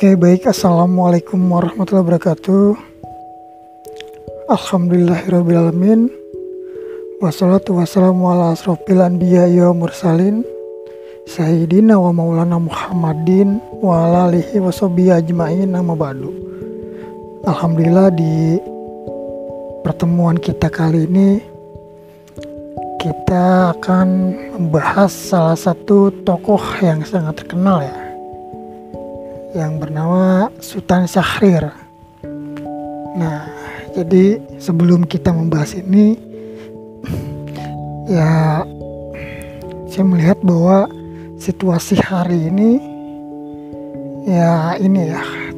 Oke, baik. Assalamualaikum warahmatullahi wabarakatuh. Alhamdulillahirrabbilalamin. Wassalatu wassalamu ala asrofil anbiya wa mursalin Sayyidina wa maulana Muhammadin wa ala alihi wa sahbihi ajma'in, amma ba'du. Alhamdulillah, di pertemuan kita kali ini kita akan membahas salah satu tokoh yang sangat terkenal yang bernama Sultan Syahrir. Nah, jadi sebelum kita membahas ini, saya melihat bahwa situasi hari ini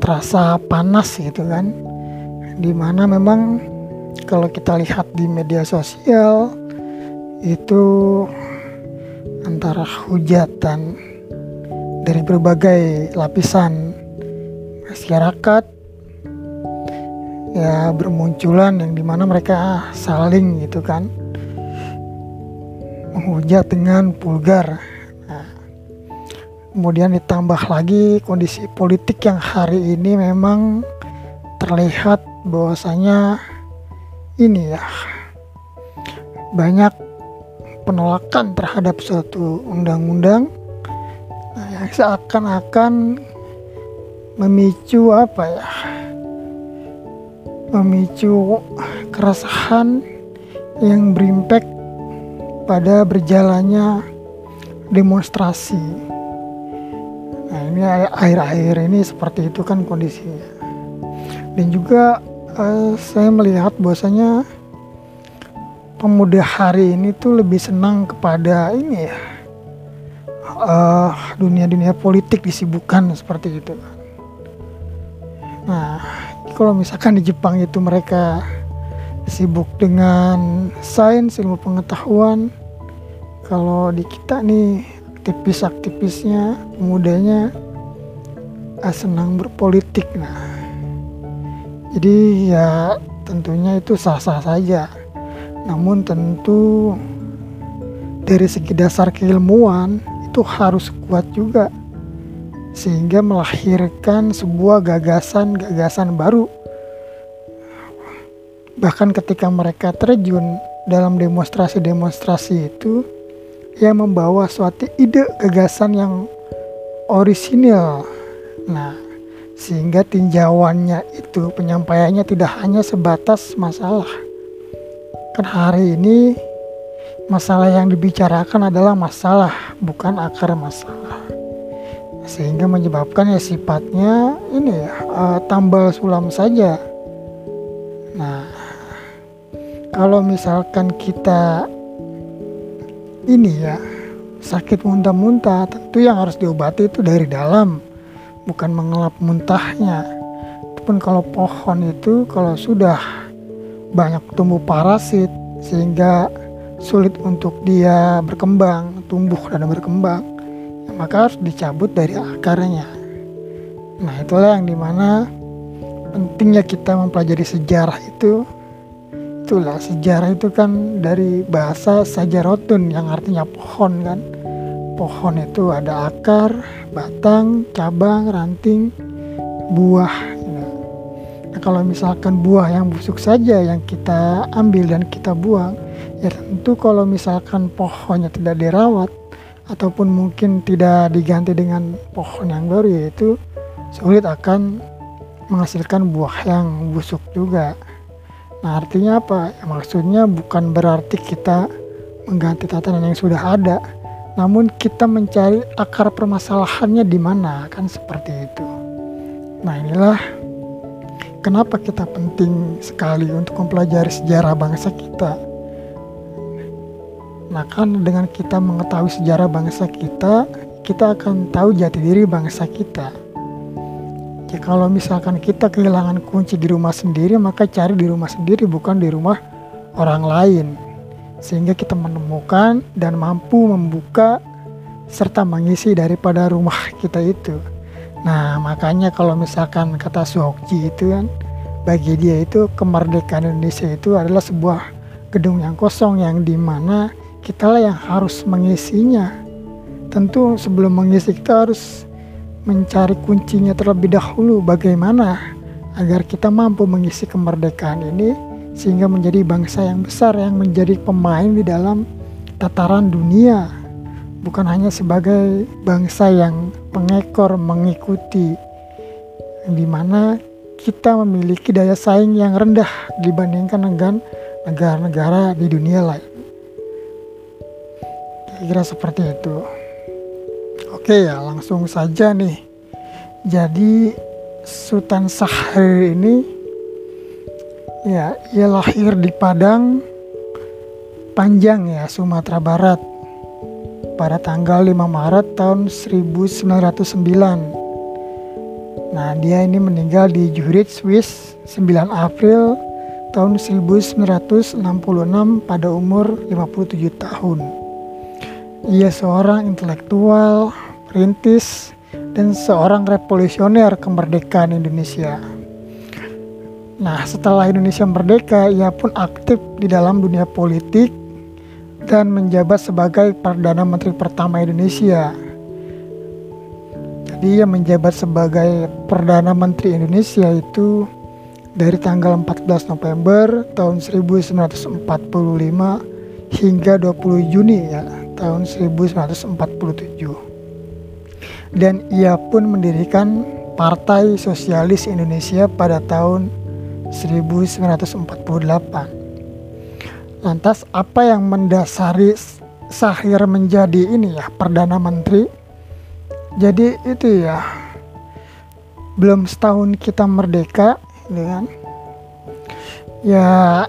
terasa panas gitu kan, dimana memang kalau kita lihat di media sosial itu antara hujatan dari berbagai lapisan masyarakat bermunculan, yang dimana mereka saling gitu kan menghujat dengan vulgar. Nah, kemudian ditambah lagi kondisi politik yang hari ini memang terlihat bahwasanya banyak penolakan terhadap suatu undang-undang yang seakan-akan memicu keresahan yang berimpact pada berjalannya demonstrasi. Nah, ini akhir-akhir ini seperti itu kan kondisinya. Dan juga saya melihat bahwasanya pemuda hari ini tuh lebih senang kepada dunia politik, disibukkan seperti itu. Nah, kalau misalkan di Jepang itu mereka sibuk dengan sains, ilmu pengetahuan, kalau di kita nih aktivis-aktivisnya, pemudanya senang berpolitik. Nah, jadi tentunya itu sah-sah saja. Namun tentu dari segi dasar keilmuan itu harus kuat juga, sehingga melahirkan sebuah gagasan baru. Bahkan ketika mereka terjun dalam demonstrasi itu, membawa suatu ide gagasan yang orisinil. Nah, sehingga tinjauannya itu, penyampaiannya tidak hanya sebatas masalah. Kan hari ini masalah yang dibicarakan adalah masalah, bukan akar masalah, sehingga menyebabkan sifatnya tambal sulam saja. Nah, kalau misalkan kita sakit muntah-muntah, tentu yang harus diobati itu dari dalam, bukan mengelap muntahnya. Ataupun kalau pohon itu kalau sudah banyak tumbuh parasit sehingga sulit untuk dia tumbuh dan berkembang, maka harus dicabut dari akarnya. Nah, itulah yang dimana pentingnya kita mempelajari sejarah itu. Itulah sejarah itu kan dari bahasa sajarotun yang artinya pohon kan. Pohon itu ada akar, batang, cabang, ranting, buah. Nah, kalau misalkan buah yang busuk saja yang kita ambil dan kita buang, tentu kalau misalkan pohonnya tidak dirawat ataupun mungkin tidak diganti dengan pohon yang baru, yaitu sulit akan menghasilkan buah yang busuk juga. Nah, artinya apa? Maksudnya bukan berarti kita mengganti tatanan yang sudah ada, namun kita mencari akar permasalahannya di mana, kan seperti itu. Nah, inilah kenapa kita penting sekali untuk mempelajari sejarah bangsa kita. Nah, kan dengan kita mengetahui sejarah bangsa kita, kita akan tahu jati diri bangsa kita. Kalau misalkan kita kehilangan kunci di rumah sendiri, maka cari di rumah sendiri, bukan di rumah orang lain, sehingga kita menemukan dan mampu membuka serta mengisi daripada rumah kita itu. Nah, makanya kalau misalkan kata Sohokji itu kan, bagi dia itu kemerdekaan Indonesia itu adalah sebuah gedung yang kosong, yang dimana kitalah yang harus mengisinya. Tentu sebelum mengisi kita harus mencari kuncinya terlebih dahulu, bagaimana agar kita mampu mengisi kemerdekaan ini sehingga menjadi bangsa yang besar yang menjadi pemain di dalam tataran dunia, bukan hanya sebagai bangsa yang pengekor mengikuti, di mana kita memiliki daya saing yang rendah dibandingkan dengan negara-negara di dunia lain. Kira-kira seperti itu. Oke ya, langsung saja nih. Jadi Sultan Syahrir ini ya, ia lahir di Padang Panjang ya, Sumatera Barat pada tanggal 5 Maret tahun 1909. Nah, dia ini meninggal di Zurich, Swiss 9 April tahun 1966 pada umur 57 tahun. Ia seorang intelektual, perintis, dan seorang revolusioner kemerdekaan Indonesia. Nah, setelah Indonesia merdeka, ia pun aktif di dalam dunia politik dan menjabat sebagai Perdana Menteri pertama Indonesia. Jadi ia menjabat sebagai Perdana Menteri Indonesia itu dari tanggal 14 November tahun 1945 hingga 20 Juni ya, tahun 1947. Dan ia pun mendirikan Partai Sosialis Indonesia pada tahun 1948. Lantas apa yang mendasari Syahrir menjadi ini ya, Perdana Menteri? Jadi itu ya, belum setahun kita merdeka, gitu kan? Ya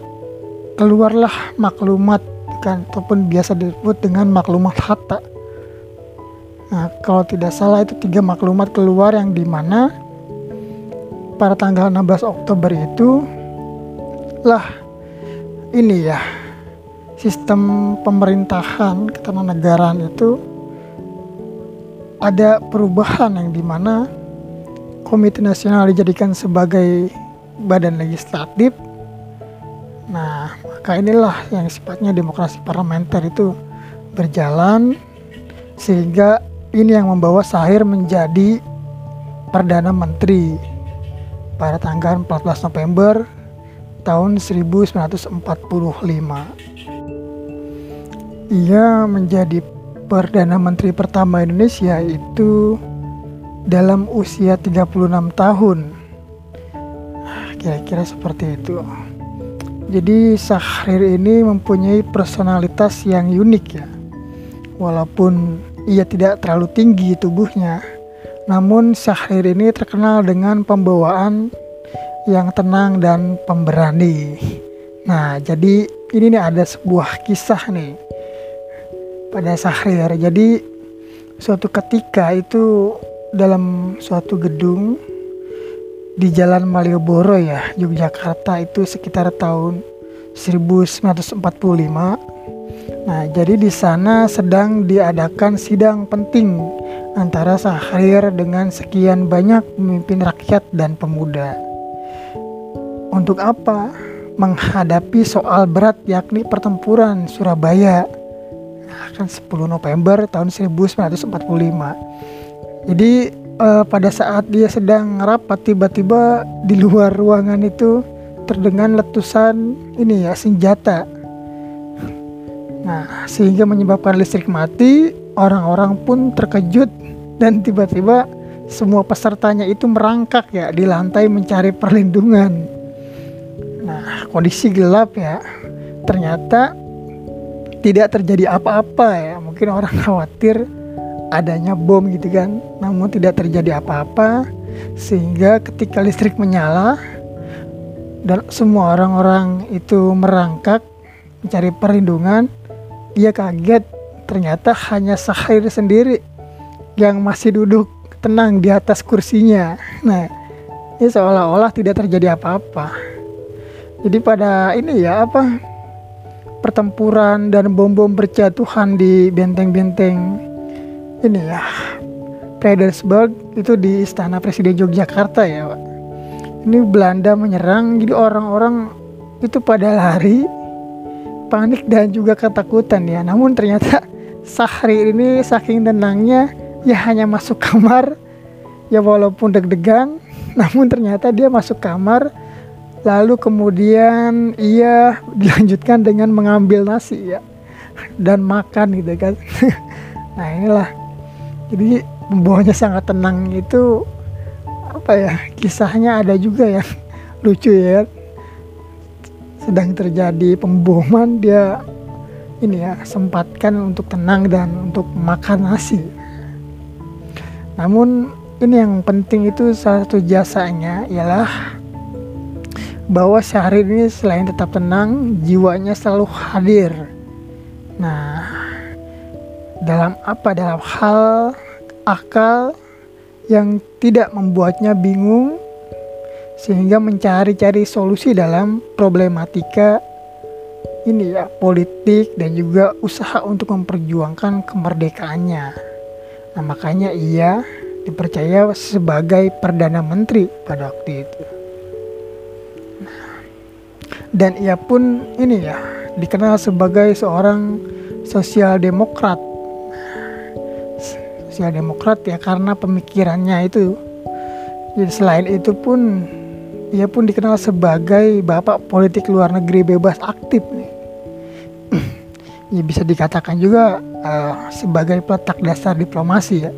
keluarlah maklumat kan, ataupun biasa disebut dengan maklumat Hatta. Nah, kalau tidak salah itu 3 maklumat keluar yang dimana pada tanggal 16 Oktober itu lah ini ya, sistem pemerintahan ketatanegaraan itu ada perubahan yang dimana Komite Nasional dijadikan sebagai badan legislatif. Nah, maka inilah yang sifatnya demokrasi parlementer itu berjalan, sehingga ini yang membawa Syahrir menjadi Perdana Menteri pada tanggal 14 November tahun 1945. Ia menjadi Perdana Menteri pertama Indonesia itu dalam usia 36 tahun. Kira-kira seperti itu. Jadi Syahrir ini mempunyai personalitas yang unik ya. Walaupun ia tidak terlalu tinggi tubuhnya, namun Syahrir ini terkenal dengan pembawaan yang tenang dan pemberani. Nah, jadi ini nih ada sebuah kisah nih pada Syahrir. Jadi suatu ketika itu dalam suatu gedung di Jalan Malioboro ya, Yogyakarta, itu sekitar tahun 1945. Nah, jadi di sana sedang diadakan sidang penting antara Syahrir dengan sekian banyak pemimpin rakyat dan pemuda. Untuk apa? Menghadapi soal berat yakni pertempuran Surabaya. Nah, kan 10 November tahun 1945. Jadi pada saat dia sedang rapat, tiba-tiba di luar ruangan itu terdengar letusan ini ya, senjata. Nah, sehingga menyebabkan listrik mati, orang-orang pun terkejut dan tiba-tiba semua pesertanya itu merangkak ya di lantai mencari perlindungan. Nah, kondisi gelap ya. Ternyata tidak terjadi apa-apa ya. Mungkin orang khawatir adanya bom gitu kan. Namun tidak terjadi apa-apa, sehingga ketika listrik menyala dan semua orang-orang itu merangkak mencari perlindungan, dia kaget, ternyata hanya Syahrir sendiri yang masih duduk tenang di atas kursinya. Nah, ini seolah-olah tidak terjadi apa-apa. Jadi pada ini ya pertempuran dan bom-bom berjatuhan di benteng-benteng ini ya, Frederiksberg itu di Istana Presiden Yogyakarta ya, Pak. Ini Belanda menyerang, jadi orang-orang itu pada lari, panik dan juga ketakutan ya. Namun ternyata Syahrir ini saking tenangnya, ya hanya masuk kamar, Ya walaupun deg-degan, namun ternyata dia masuk kamar, lalu kemudian ia dilanjutkan dengan mengambil nasi ya dan makan gitu kan. Nah inilah, jadi pembawanya sangat tenang itu apa ya, kisahnya ada juga yang lucu ya. Sedang terjadi pemboman, dia ini ya sempatkan untuk tenang dan untuk makan nasi. Namun ini yang penting itu salah satu jasanya ialah bahwa Syahrir ini selain tetap tenang, jiwanya selalu hadir. Nah, dalam apa? Dalam hal akal yang tidak membuatnya bingung, sehingga mencari-cari solusi dalam problematika ini ya, politik dan juga usaha untuk memperjuangkan kemerdekaannya. Nah, makanya ia dipercaya sebagai Perdana Menteri pada waktu itu. Dan ia pun ini ya dikenal sebagai seorang sosial demokrat. Sosial demokrat ya karena pemikirannya itu. Jadi selain itu pun ia pun dikenal sebagai bapak politik luar negeri bebas aktif nih. Ya bisa dikatakan juga sebagai peletak dasar diplomasi ya.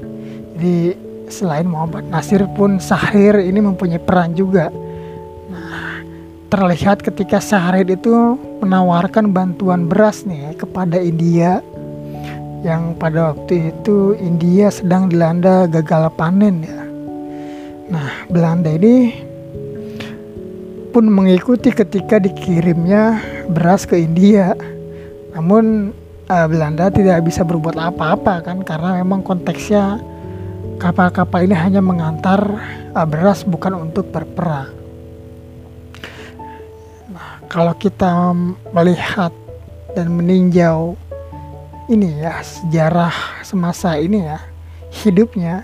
Jadi selain Muhammad Nasir pun Syahrir ini mempunyai peran juga. Nah, terlihat ketika Syahrir itu menawarkan bantuan beras nih kepada India, yang pada waktu itu India sedang dilanda gagal panen ya. Nah, Belanda ini pun mengikuti ketika dikirimnya beras ke India. Namun Belanda tidak bisa berbuat apa-apa kan, karena memang konteksnya kapal-kapal ini hanya mengantar beras, bukan untuk berperang. Nah, kalau kita melihat dan meninjau ini ya sejarah semasa ini ya hidupnya,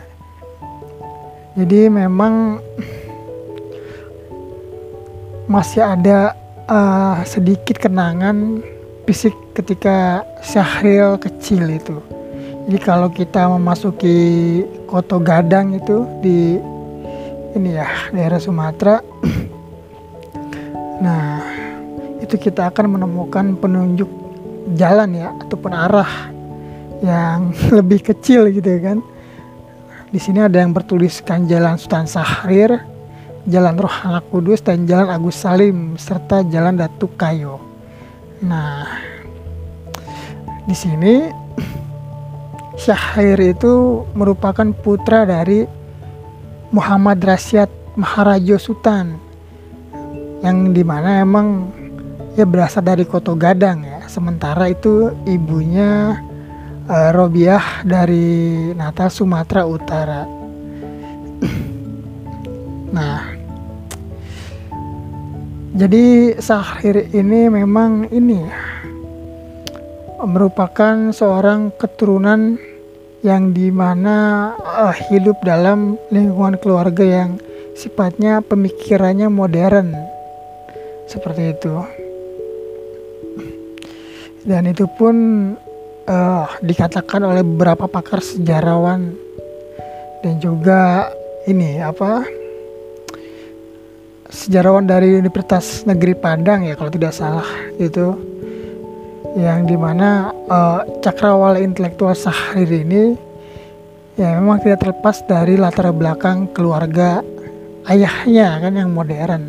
jadi memang masih ada sedikit kenangan fisik ketika Syahrir kecil itu. Jadi kalau kita memasuki Koto Gadang itu di ini ya daerah Sumatera, nah itu kita akan menemukan penunjuk jalan ya ataupun arah yang lebih kecil gitu kan. Di sini ada yang bertuliskan Jalan Sultan Syahrir, Jalan Roh Kudus, dan Jalan Agus Salim serta Jalan Datuk Kayo. Nah, di sini Syahrir itu merupakan putra dari Muhammad Rasyad Maharaja Sultan, yang dimana emang ya berasal dari Koto Gadang ya. Sementara itu ibunya Robiah dari Natal Sumatera Utara. Nah, jadi Syahrir ini memang ini merupakan seorang keturunan yang dimana hidup dalam lingkungan keluarga yang sifatnya pemikirannya modern seperti itu. Dan itu pun dikatakan oleh beberapa pakar sejarawan dan juga ini sejarawan dari Universitas Negeri Padang ya kalau tidak salah itu, yang dimana cakrawala intelektual Syahrir ini ya memang tidak terlepas dari latar belakang keluarga ayahnya kan yang modern,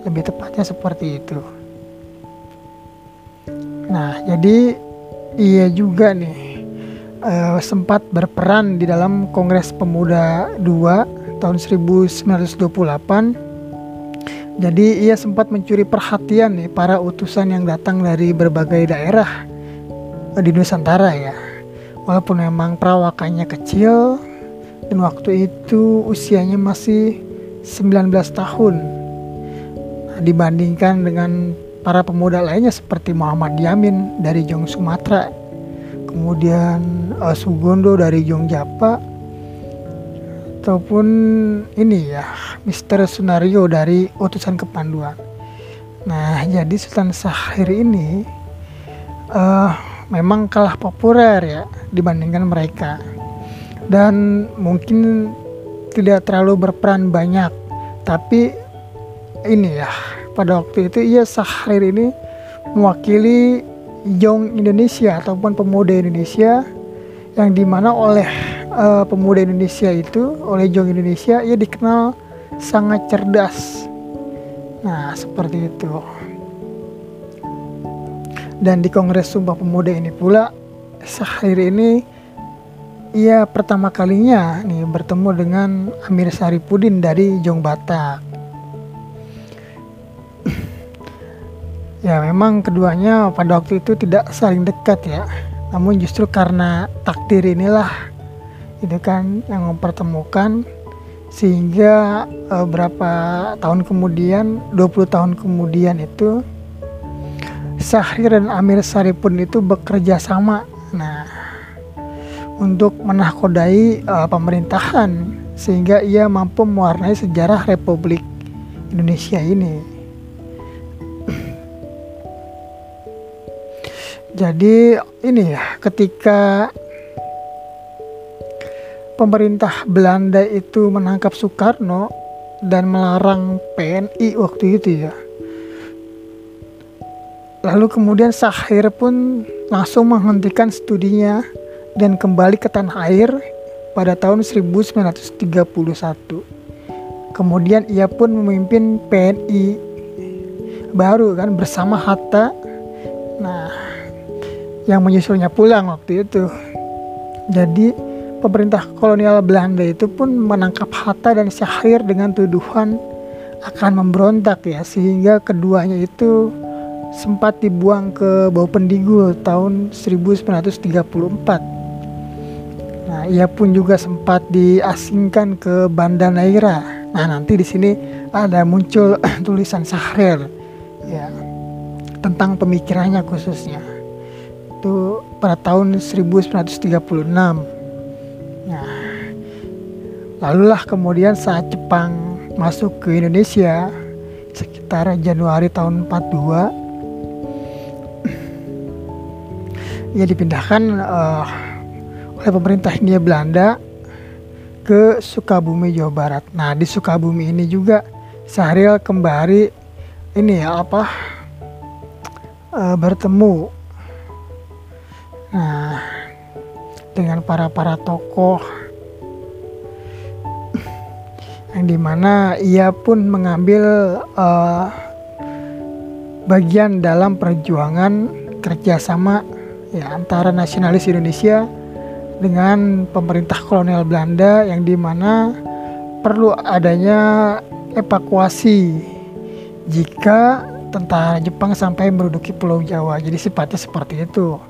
lebih tepatnya seperti itu. Nah, jadi ia juga nih sempat berperan di dalam Kongres Pemuda II tahun 1928. Jadi ia sempat mencuri perhatian nih para utusan yang datang dari berbagai daerah di Nusantara ya. Walaupun memang perawakannya kecil dan waktu itu usianya masih 19 tahun. Nah, dibandingkan dengan para pemuda lainnya seperti Muhammad Yamin dari Jong Sumatera, kemudian Sugondo dari Jong Japa, ataupun ini ya Mr. Sunario dari utusan Kepanduan. Nah, jadi Sultan Syahrir ini memang kalah populer ya dibandingkan mereka, dan mungkin tidak terlalu berperan banyak. Tapi ini ya, pada waktu itu Syahrir ini mewakili Young Indonesia ataupun pemuda Indonesia, yang dimana oleh pemuda Indonesia itu, oleh Young Indonesia, ia dikenal sangat cerdas. Nah, seperti itu. Dan di Kongres Sumpah Pemuda ini pula, Syahrir ini ia pertama kalinya nih bertemu dengan Amir Saripudin dari Jong Batak. Ya, memang keduanya pada waktu itu tidak saling dekat ya. Namun justru karena takdir inilah itu kan yang mempertemukan, sehingga berapa tahun kemudian, 20 tahun kemudian itu Syahrir dan Amir Saripudin itu bekerja sama untuk menahkodai pemerintahan, sehingga ia mampu mewarnai sejarah Republik Indonesia ini. Jadi ini ya, ketika pemerintah Belanda itu menangkap Soekarno dan melarang PNI waktu itu ya, lalu kemudian Syahrir pun langsung menghentikan studinya dan kembali ke tanah air pada tahun 1931. Kemudian ia pun memimpin PNI baru kan bersama Hatta. Nah, yang menyusulnya pulang waktu itu. Jadi pemerintah kolonial Belanda itu pun menangkap Hatta dan Syahrir dengan tuduhan akan memberontak ya, sehingga keduanya itu sempat dibuang ke Bau Pendigul tahun 1934. Nah, ia pun juga sempat diasingkan ke Banda Neira. Nah, nanti di sini ada muncul tulisan Syahrir ya tentang pemikirannya khususnya. Itu pada tahun 1936. Nah, lalulah kemudian saat Jepang masuk ke Indonesia sekitar Januari tahun 42, ia dipindahkan oleh pemerintah Hindia Belanda ke Sukabumi, Jawa Barat. Nah, di Sukabumi ini juga Syahrir kembali bertemu dengan para tokoh, yang dimana ia pun mengambil bagian dalam perjuangan kerjasama ya antara nasionalis Indonesia dengan pemerintah kolonial Belanda, yang dimana perlu adanya evakuasi jika tentara Jepang sampai menduduki Pulau Jawa. Jadi sifatnya seperti itu.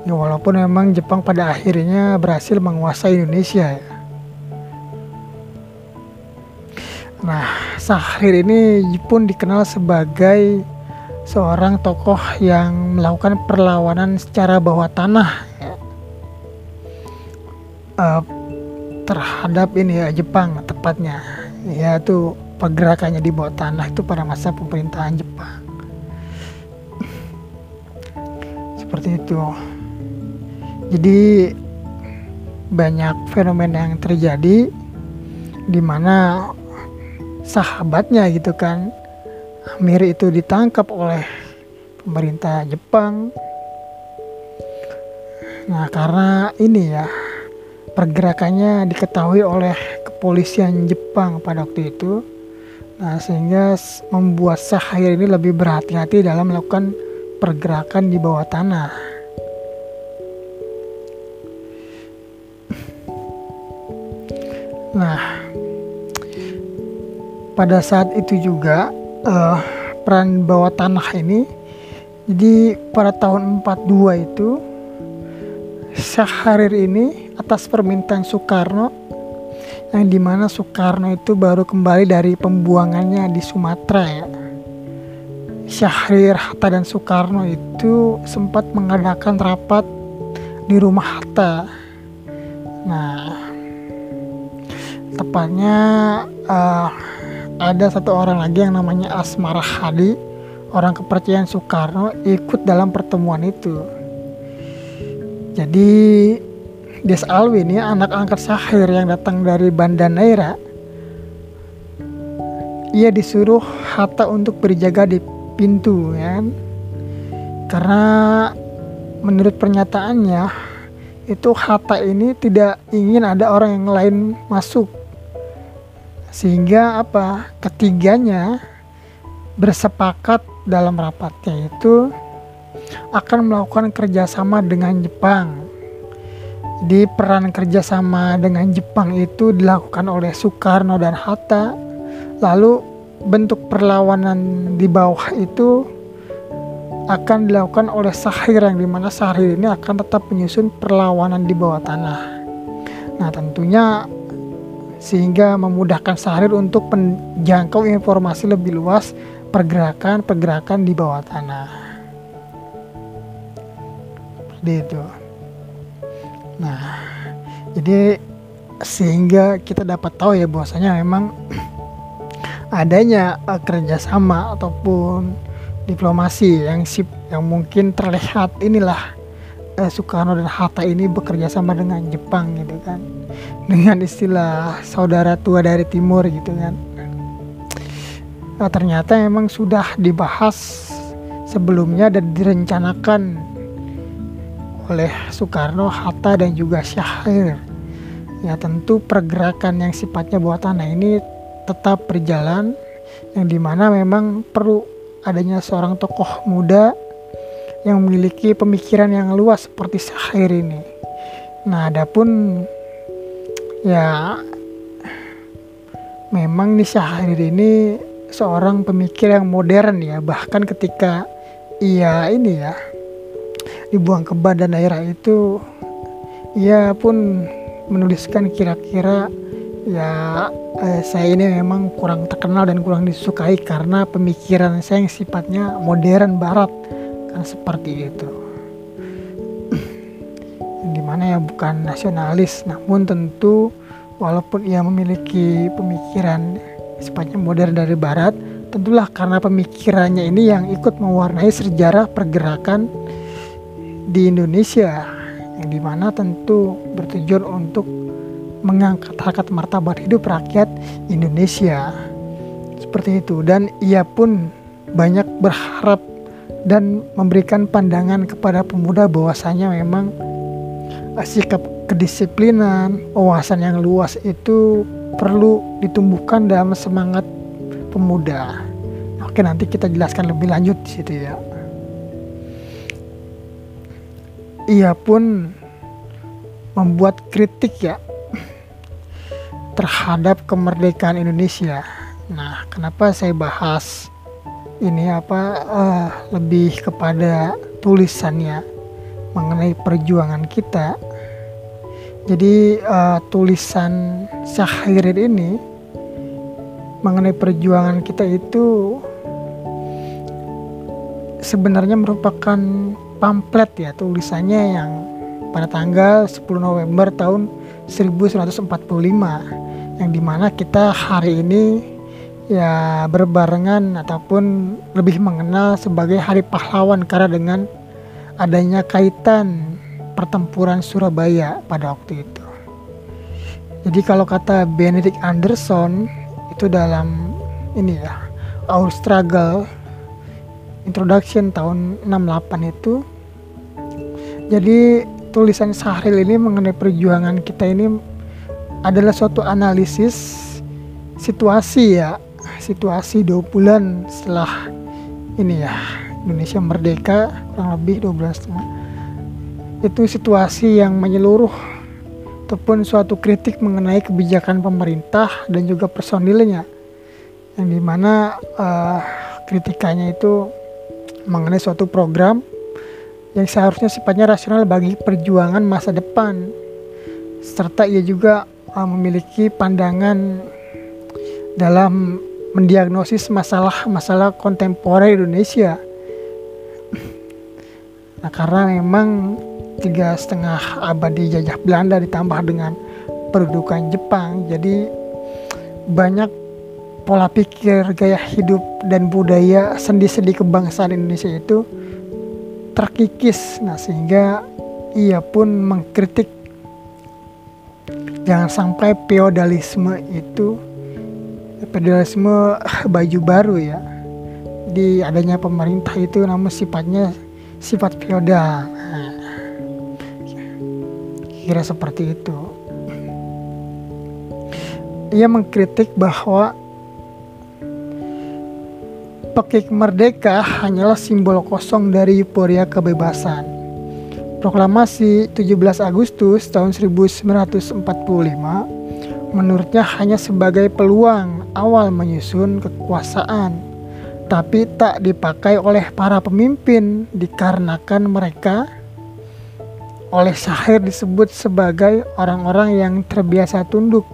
Ya, walaupun memang Jepang pada akhirnya berhasil menguasai Indonesia ya. Nah, Syahrir ini pun dikenal sebagai seorang tokoh yang melakukan perlawanan secara bawah tanah ya, terhadap Jepang tepatnya, yaitu pergerakannya di bawah tanah itu pada masa pemerintahan Jepang. Seperti itu. Jadi banyak fenomena yang terjadi di mana sahabatnya gitu kan, Amir itu ditangkap oleh pemerintah Jepang. Nah, karena ini ya pergerakannya diketahui oleh kepolisian Jepang pada waktu itu. Nah, sehingga membuat Syahrir ini lebih berhati-hati dalam melakukan pergerakan di bawah tanah. Nah, pada saat itu juga peran bawah tanah ini, jadi pada tahun 42 itu Syahrir ini atas permintaan Soekarno, yang dimana Soekarno itu baru kembali dari pembuangannya di Sumatera ya, Syahrir, Hatta dan Soekarno itu sempat mengadakan rapat di rumah Hatta. Nah, tepatnya ada satu orang lagi yang namanya Asmara Hadi, orang kepercayaan Soekarno, ikut dalam pertemuan itu. Jadi Des Alwi ini anak angkat Sahir yang datang dari Banda Neira, ia disuruh Hatta untuk berjaga di pintu, ya kan? Karena menurut pernyataannya itu Hatta ini tidak ingin ada orang yang lain masuk, sehingga ketiganya bersepakat dalam rapatnya itu akan melakukan kerjasama dengan Jepang. Di peran kerjasama dengan Jepang itu dilakukan oleh Soekarno dan Hatta. Lalu bentuk perlawanan di bawah itu akan dilakukan oleh Sahir, yang dimana Sahir ini akan tetap menyusun perlawanan di bawah tanah. Nah, tentunya sehingga memudahkan Sahir untuk menjangkau informasi lebih luas pergerakan di bawah tanah. Seperti itu. Nah, jadi sehingga kita dapat tahu ya bahwasanya memang adanya kerjasama ataupun diplomasi yang mungkin terlihat inilah Soekarno dan Hatta ini bekerja sama dengan Jepang gitu kan, dengan istilah saudara tua dari timur gitu kan. Ternyata memang sudah dibahas sebelumnya dan direncanakan oleh Soekarno, Hatta dan juga Sahir. Ya, tentu pergerakan yang sifatnya bawah tanah ini tetap berjalan, yang dimana memang perlu adanya seorang tokoh muda yang memiliki pemikiran yang luas seperti Sahir ini. Nah, adapun ya memang nih Sahir ini seorang pemikir yang modern ya, bahkan ketika ia ini ya dibuang ke Banda Neira itu, ia pun menuliskan kira-kira ya saya ini memang kurang terkenal dan kurang disukai karena pemikiran saya yang sifatnya modern barat, kan seperti itu. Dimana ya bukan nasionalis, namun tentu walaupun ia memiliki pemikiran sifatnya modern dari barat, tentulah karena pemikirannya ini yang ikut mewarnai sejarah pergerakan di Indonesia, yang dimana tentu bertujuan untuk mengangkat harkat martabat hidup rakyat Indonesia, seperti itu. Dan ia pun banyak berharap dan memberikan pandangan kepada pemuda bahwasanya memang sikap kedisiplinan, wawasan yang luas itu perlu ditumbuhkan dalam semangat pemuda. Oke, nanti kita jelaskan lebih lanjut di situ ya. Ia pun membuat kritik ya terhadap kemerdekaan Indonesia. Nah, kenapa saya bahas ini lebih kepada tulisannya mengenai perjuangan kita. Jadi tulisan Sahir ini mengenai perjuangan kita itu sebenarnya merupakan pamflet ya, tulisannya yang pada tanggal 10 November tahun 1945, yang dimana kita hari ini ya berbarengan ataupun lebih mengenal sebagai Hari Pahlawan karena dengan adanya kaitan pertempuran Surabaya pada waktu itu. Jadi kalau kata Benedict Anderson itu dalam ini ya Our Struggle Introduction tahun 68 itu, jadi tulisan Sahir ini mengenai perjuangan kita ini adalah suatu analisis situasi 2 bulan setelah ini ya Indonesia merdeka, kurang lebih 2 bulan setengah. Itu situasi yang menyeluruh ataupun suatu kritik mengenai kebijakan pemerintah dan juga personilnya, yang dimana kritikannya itu mengenai suatu program yang seharusnya sifatnya rasional bagi perjuangan masa depan, serta ia juga memiliki pandangan dalam mendiagnosis masalah kontemporer Indonesia. Nah, karena memang 3,5 abad dijajah Belanda ditambah dengan pendudukan Jepang, jadi banyak pola pikir, gaya hidup dan budaya sendi-sendi kebangsaan Indonesia itu terkikis. Nah, sehingga ia pun mengkritik Jangan sampai feodalisme baju baru ya, di adanya pemerintah itu namun sifatnya sifat feodal. Kira seperti itu. Ia mengkritik bahwa Pekik Merdeka hanyalah simbol kosong dari euforia kebebasan. Proklamasi 17 Agustus tahun 1945 menurutnya hanya sebagai peluang awal menyusun kekuasaan, tapi tak dipakai oleh para pemimpin dikarenakan mereka oleh Syahrir disebut sebagai orang-orang yang terbiasa tunduk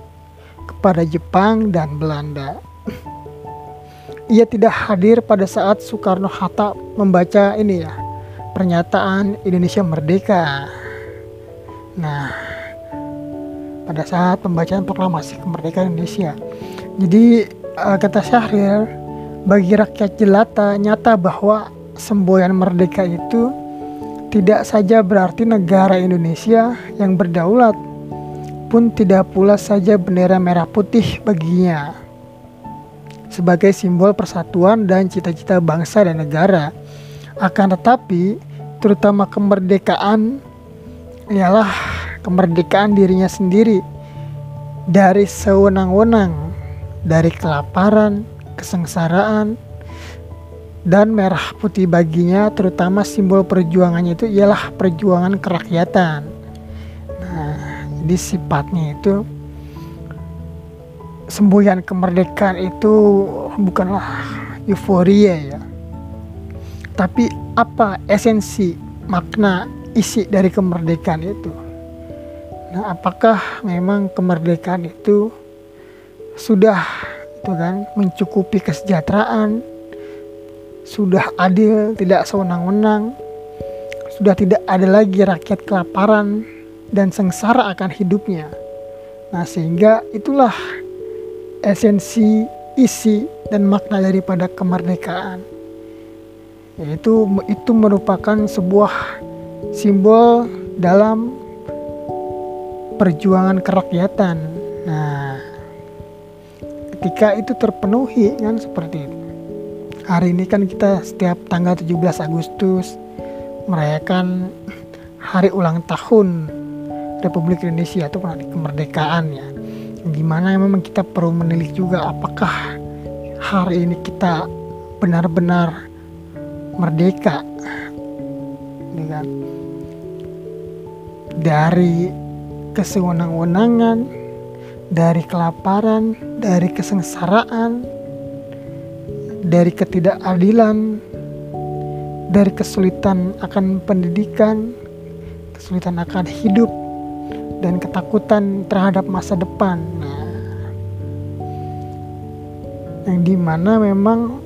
kepada Jepang dan Belanda. Ia tidak hadir pada saat Soekarno-Hatta membaca pernyataan Indonesia Merdeka. Nah, pada saat pembacaan proklamasi kemerdekaan Indonesia. Jadi kata Syahrir, bagi rakyat jelata nyata bahwa semboyan merdeka itu tidak saja berarti negara Indonesia yang berdaulat, pun tidak pula saja bendera merah putih baginya sebagai simbol persatuan dan cita-cita bangsa dan negara. Akan tetapi, terutama kemerdekaan ialah kemerdekaan dirinya sendiri dari sewenang-wenang, dari kelaparan, kesengsaraan, dan merah putih baginya, terutama simbol perjuangannya itu ialah perjuangan kerakyatan. Nah, jadi sifatnya itu semboyan kemerdekaan itu bukanlah euforia ya, tapi apa esensi, makna, isi dari kemerdekaan itu. Nah, apakah memang kemerdekaan itu sudah mencukupi kesejahteraan, sudah adil, tidak sewenang-wenang, sudah tidak ada lagi rakyat kelaparan dan sengsara akan hidupnya. Nah, sehingga itulah esensi, isi, dan makna daripada kemerdekaan. Yaitu itu merupakan sebuah simbol dalam perjuangan kerakyatan. Nah, ketika itu terpenuhi kan seperti itu. Hari ini kan kita setiap tanggal 17 Agustus merayakan hari ulang tahun Republik Indonesia atau kemerdekaan ya. Gimana memang kita perlu menilik juga apakah hari ini kita benar-benar merdeka dengan dari kesewenang-wenangan, dari kelaparan, dari kesengsaraan, dari ketidakadilan, dari kesulitan akan pendidikan, kesulitan akan hidup, dan ketakutan terhadap masa depan. Nah, yang dimana memang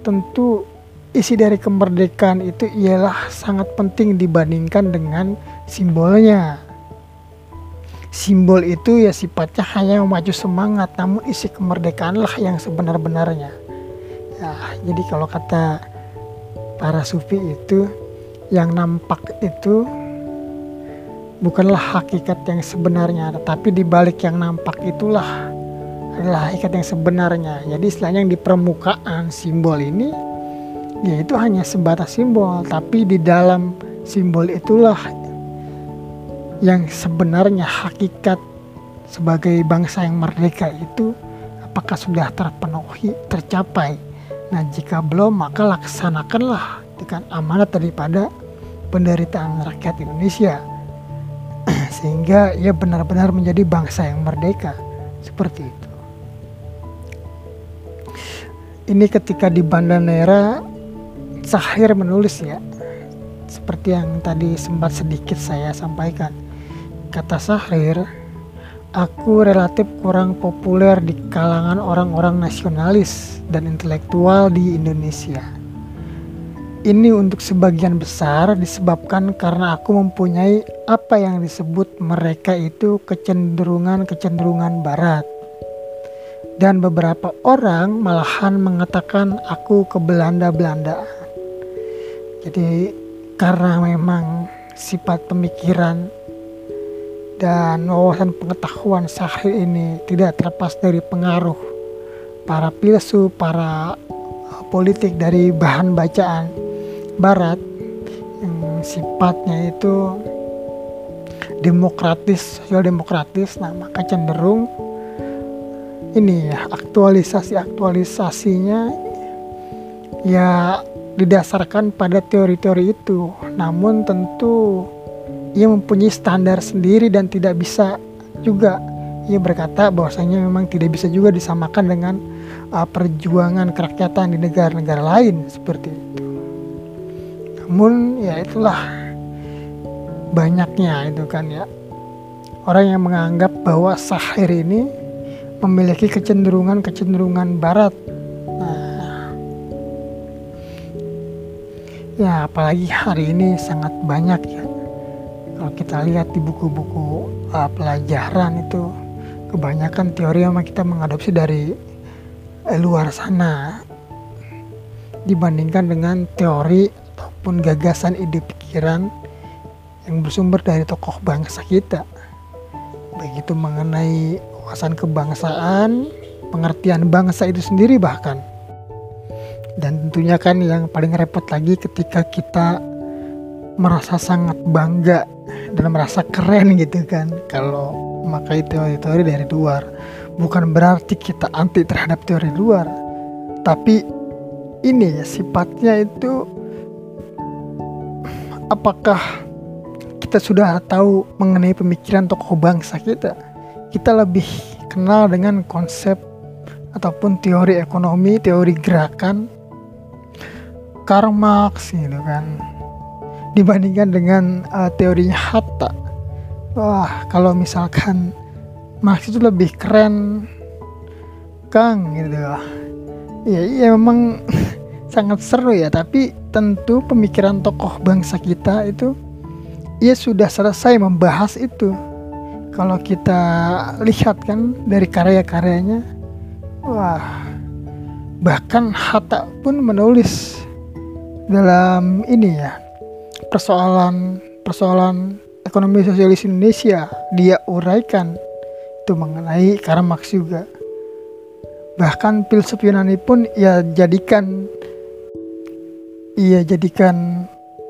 tentu isi dari kemerdekaan itu ialah sangat penting dibandingkan dengan simbolnya. Simbol itu ya sifatnya hanya memacu semangat, namun isi kemerdekaanlah yang sebenar-benarnya. Ya, jadi kalau kata para sufi itu, yang nampak itu bukanlah hakikat yang sebenarnya, tetapi di balik yang nampak itulah adalah hakikat yang sebenarnya. Jadi istilahnya yang di permukaan simbol ini yaitu hanya sebatas simbol, tapi di dalam simbol itulah yang sebenarnya hakikat sebagai bangsa yang merdeka itu apakah sudah terpenuhi, tercapai. Nah, jika belum, maka laksanakanlah dengan amanat daripada penderitaan rakyat Indonesia sehingga ia benar-benar menjadi bangsa yang merdeka. Seperti itu. Ini ketika di Banda Neira, Syahrir menulis ya, seperti yang tadi sempat sedikit saya sampaikan. Kata Syahrir, aku relatif kurang populer di kalangan orang-orang nasionalis dan intelektual di Indonesia. Ini untuk sebagian besar disebabkan karena aku mempunyai apa yang disebut mereka itu kecenderungan barat. Dan beberapa orang malahan mengatakan aku kebelanda-belandaan. Jadi karena memang sifat pemikiran dan wawasan pengetahuan Syahrir ini tidak terlepas dari pengaruh para filsuf, para politik dari bahan bacaan Barat yang sifatnya itu demokratis, sosial demokratis. Nah, maka cenderung ini ya aktualisasinya ya didasarkan pada teori-teori itu. Namun tentu ia mempunyai standar sendiri dan tidak bisa juga, ia berkata bahwasanya memang tidak bisa juga disamakan dengan perjuangan kerakyatan di negara-negara lain seperti itu. Namun ya itulah banyaknya itu kan ya orang yang menganggap bahwa Syahrir ini memiliki kecenderungan Barat. Nah, ya apalagi hari ini sangat banyak ya. Kalau kita lihat di buku-buku pelajaran itu kebanyakan teori yang kita mengadopsi dari luar sana dibandingkan dengan teori ataupun gagasan ide pikiran yang bersumber dari tokoh bangsa kita. Begitu mengenai wawasan kebangsaan, pengertian bangsa itu sendiri bahkan. Dan tentunya kan yang paling repot lagi ketika kita merasa sangat bangga dan merasa keren gitu kan kalau memakai teori-teori dari luar. Bukan berarti kita anti terhadap teori luar, tapi ini ya sifatnya itu apakah kita sudah tahu mengenai pemikiran tokoh bangsa kita lebih kenal dengan konsep ataupun teori ekonomi, teori gerakan Karl Marx gitu kan, dibandingkan dengan teorinya Hatta. Wah, kalau misalkan Marx itu lebih keren Kang gitu lah. Ya memang sangat seru ya, tapi tentu pemikiran tokoh bangsa kita itu ia sudah selesai membahas itu. Kalau kita lihat kan dari karya-karyanya, wah, bahkan Hatta pun menulis dalam ini ya persoalan ekonomi sosialis Indonesia, dia uraikan itu mengenai Karl Marx juga. Bahkan filsuf Yunani pun ia jadikan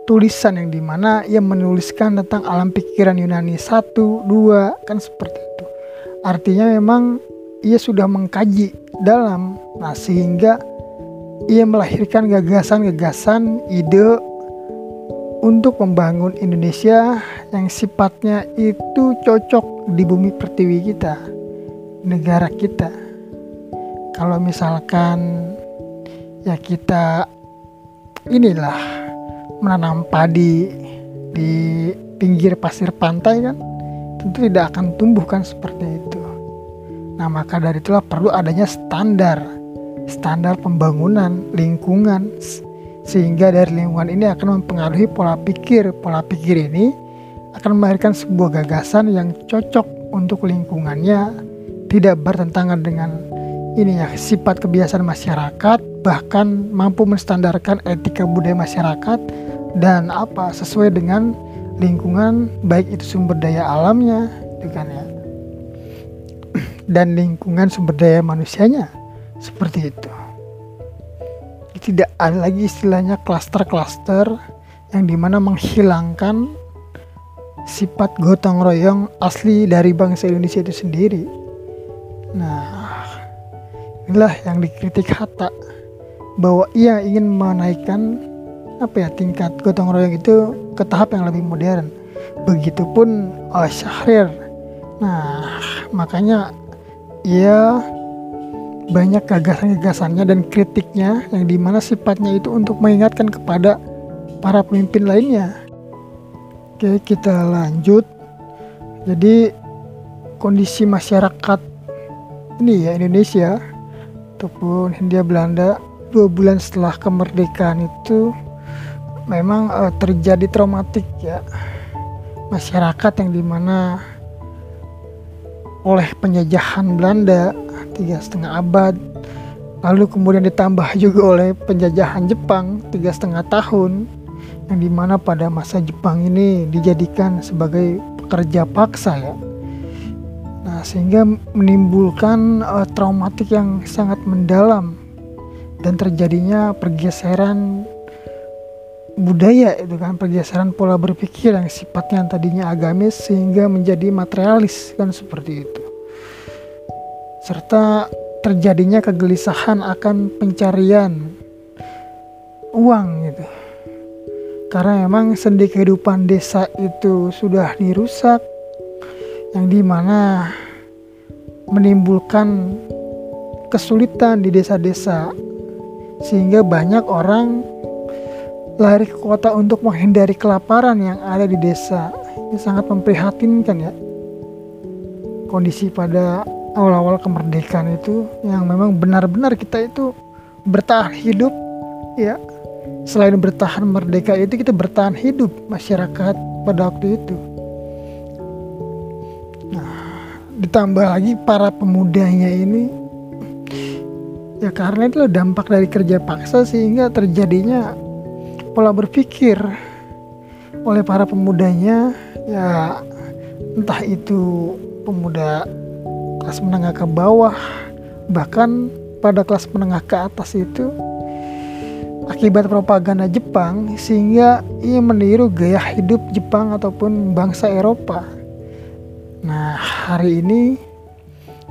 tulisan yang dimana ia menuliskan tentang alam pikiran Yunani 1, 2 kan seperti itu. Artinya memang ia sudah mengkaji dalam, nah sehingga ia melahirkan gagasan-gagasan ide untuk membangun Indonesia yang sifatnya itu cocok di bumi pertiwi kita, negara kita. Kalau misalkan ya kita inilah menanam padi di pinggir pasir pantai kan, tentu tidak akan tumbuh kan seperti itu. Nah, maka dari itulah perlu adanya standar pembangunan lingkungan, sehingga dari lingkungan ini akan mempengaruhi pola pikir ini akan melahirkan sebuah gagasan yang cocok untuk lingkungannya, tidak bertentangan dengan ini ya sifat kebiasaan masyarakat, bahkan mampu menstandarkan etika budaya masyarakat dan sesuai dengan lingkungan, baik itu sumber daya alamnya dengan ya dan lingkungan sumber daya manusianya seperti itu. Tidak ada lagi istilahnya klaster-klaster yang dimana menghilangkan sifat gotong royong asli dari bangsa Indonesia itu sendiri. Nah, inilah yang dikritik Hatta, bahwa ia ingin menaikkan tingkat gotong royong itu ke tahap yang lebih modern. Begitupun Syahrir. Nah, makanya ia banyak gagasan-gagasannya dan kritiknya yang dimana sifatnya itu untuk mengingatkan kepada para pemimpin lainnya. Oke, kita lanjut. Jadi kondisi masyarakat ini ya Indonesia ataupun Hindia Belanda 2 bulan setelah kemerdekaan itu memang terjadi traumatik ya, masyarakat yang dimana oleh penjajahan Belanda 3,5 abad, lalu kemudian ditambah juga oleh penjajahan Jepang 3,5 tahun, yang dimana pada masa Jepang ini dijadikan sebagai kerja paksa ya. Nah, sehingga menimbulkan traumatik yang sangat mendalam dan terjadinya pergeseran budaya itu kan, pergeseran pola berpikir yang sifatnya yang tadinya agamis sehingga menjadi materialis kan, seperti itu. Serta terjadinya kegelisahan akan pencarian uang gitu. Karena memang sendi kehidupan desa itu sudah dirusak, yang dimana menimbulkan kesulitan di desa-desa, sehingga banyak orang lari ke kota untuk menghindari kelaparan yang ada di desa. Ini sangat memprihatinkan ya, kondisi pada awal-awal kemerdekaan itu, yang memang benar-benar kita itu bertahan hidup ya. Selain bertahan merdeka itu, kita bertahan hidup masyarakat pada waktu itu. Nah, ditambah lagi para pemudanya ini ya, karena itu dampak dari kerja paksa sehingga terjadinya pola berpikir oleh para pemudanya ya, entah itu pemuda kelas menengah ke bawah, bahkan pada kelas menengah ke atas itu, akibat propaganda Jepang sehingga ia meniru gaya hidup Jepang ataupun bangsa Eropa. Nah, hari ini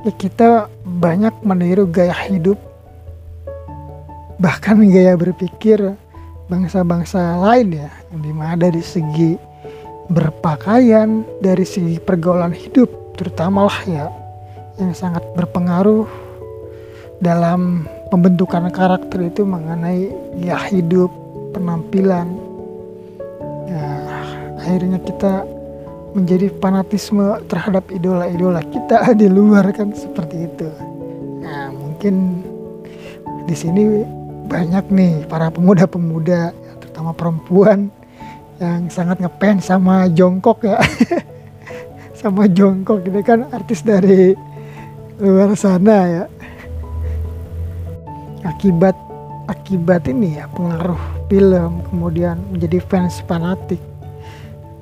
ya kita banyak meniru gaya hidup, bahkan gaya berpikir bangsa-bangsa lain ya, yang dimana dari segi berpakaian, dari segi pergaulan hidup terutama lah ya, yang sangat berpengaruh dalam pembentukan karakter itu mengenai gaya hidup, penampilan. Nah, akhirnya kita menjadi fanatisme terhadap idola-idola kita di luar kan, seperti itu. Nah, mungkin di sini banyak nih para pemuda-pemuda, terutama perempuan, yang sangat ngefans sama Jongkok ya. Sama Jongkok ini kan artis dari luar sana ya. Akibat ini ya, pengaruh film, kemudian menjadi fans fanatik.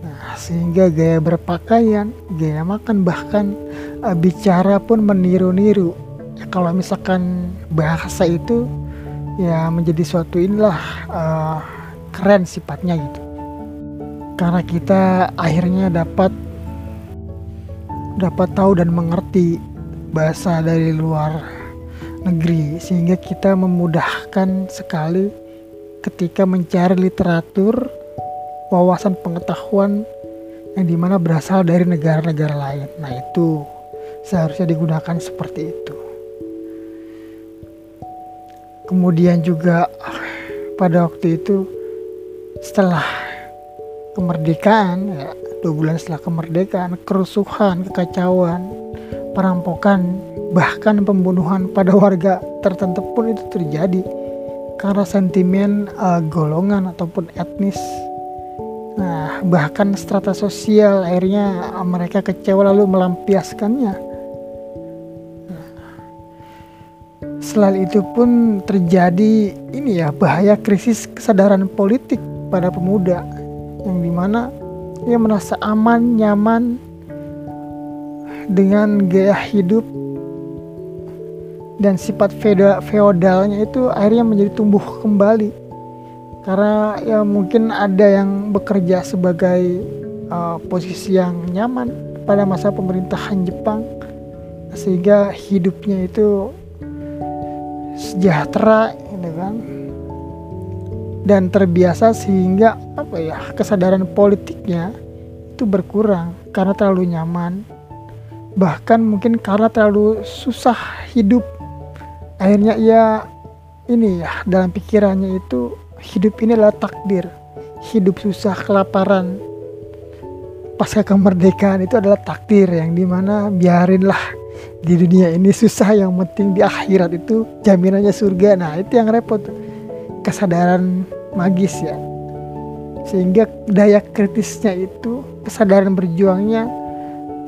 Nah, sehingga gaya berpakaian, gaya makan, bahkan bicara pun meniru-niru ya. Kalau misalkan bahasa itu ya menjadi suatu inilah keren sifatnya gitu, karena kita akhirnya dapat tahu dan mengerti bahasa dari luar negeri, sehingga kita memudahkan sekali ketika mencari literatur, wawasan pengetahuan yang dimana berasal dari negara-negara lain. Nah, itu seharusnya digunakan seperti itu. Kemudian juga pada waktu itu, setelah kemerdekaan ya, 2 bulan setelah kemerdekaan, kerusuhan, kekacauan, perampokan, bahkan pembunuhan pada warga tertentu pun itu terjadi karena sentimen golongan ataupun etnis. Nah, bahkan strata sosial akhirnya mereka kecewa lalu melampiaskannya. Nah, selain itu pun terjadi ini ya, bahaya krisis kesadaran politik pada pemuda, yang dimana ia merasa aman, nyaman dengan gaya hidup dan sifat feodalnya itu akhirnya menjadi tumbuh kembali, karena ya mungkin ada yang bekerja sebagai posisi yang nyaman pada masa pemerintahan Jepang, sehingga hidupnya itu sejahtera gitu kan, dan terbiasa, sehingga kesadaran politiknya itu berkurang karena terlalu nyaman, bahkan mungkin karena terlalu susah hidup. Akhirnya ia ini ya, dalam pikirannya itu hidup ini adalah takdir, hidup susah, kelaparan pasca kemerdekaan itu adalah takdir, yang dimana biarinlah di dunia ini susah, yang penting di akhirat itu jaminannya surga. Nah, itu yang repot, kesadaran magis ya, sehingga daya kritisnya itu, kesadaran berjuangnya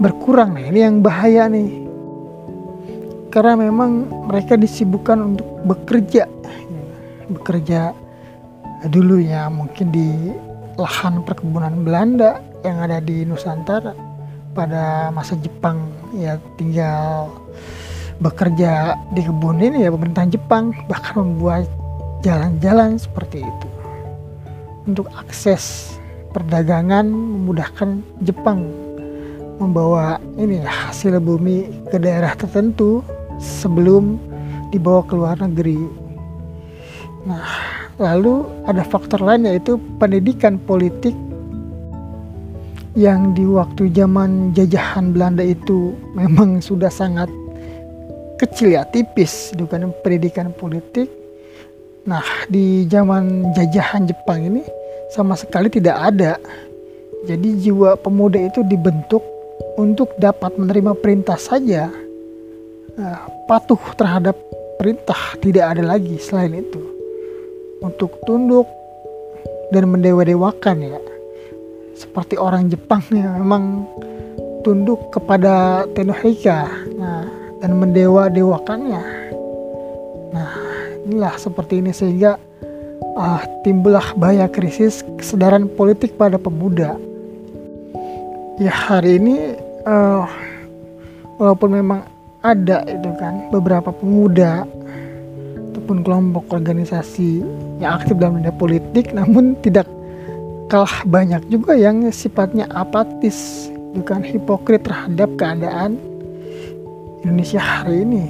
berkurang. Nah, ini yang bahaya nih, karena memang mereka disibukkan untuk bekerja dulunya mungkin di lahan perkebunan Belanda yang ada di Nusantara, pada masa Jepang ya tinggal bekerja di kebun ini ya pemerintahan Jepang bahkan membuat jalan-jalan seperti itu untuk akses perdagangan, memudahkan Jepang membawa ini ya, hasil bumi ke daerah tertentu sebelum dibawa ke luar negeri. Nah, lalu ada faktor lain yaitu pendidikan politik yang di waktu zaman jajahan Belanda itu memang sudah sangat kecil ya, tipis bukan pendidikan politik. Nah, di zaman jajahan Jepang ini sama sekali tidak ada. Jadi jiwa pemuda itu dibentuk untuk dapat menerima perintah saja, patuh terhadap perintah, tidak ada lagi selain itu. Untuk tunduk dan mendewa-dewakan ya. Seperti orang Jepang yang memang tunduk kepada Tenohika, dan mendewa-dewakannya. Nah, inilah seperti ini sehingga timbullah bahaya krisis kesadaran politik pada pemuda. Ya hari ini walaupun memang ada itu kan beberapa pemuda ataupun kelompok organisasi yang aktif dalam dunia politik, namun tidak kalah banyak juga yang sifatnya apatis, itu kan hipokrit terhadap keadaan Indonesia hari ini.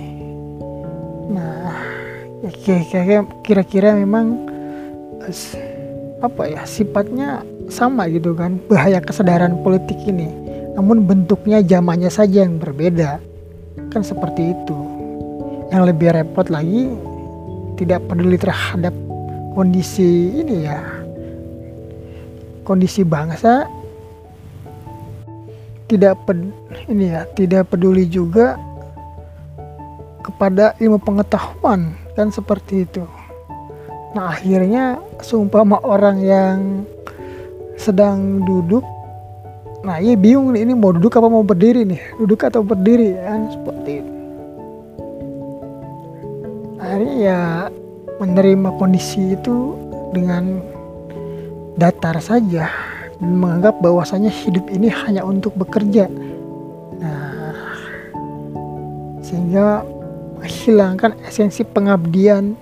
Nah, ya kira-kira memang sifatnya sama gitu kan, bahaya kesadaran politik ini, namun bentuknya zamannya saja yang berbeda kan, seperti itu. Yang lebih repot lagi, tidak peduli terhadap kondisi ini ya, kondisi bangsa, tidak peduli juga kepada ilmu pengetahuan kan, seperti itu. Nah akhirnya seumpama orang yang sedang duduk, nah ia bingung nih, ini mau duduk apa mau berdiri nih, duduk atau berdiri kan, seperti itu. Akhirnya ya menerima kondisi itu dengan datar saja dan menganggap bahwasanya hidup ini hanya untuk bekerja. Nah, sehingga menghilangkan esensi pengabdian,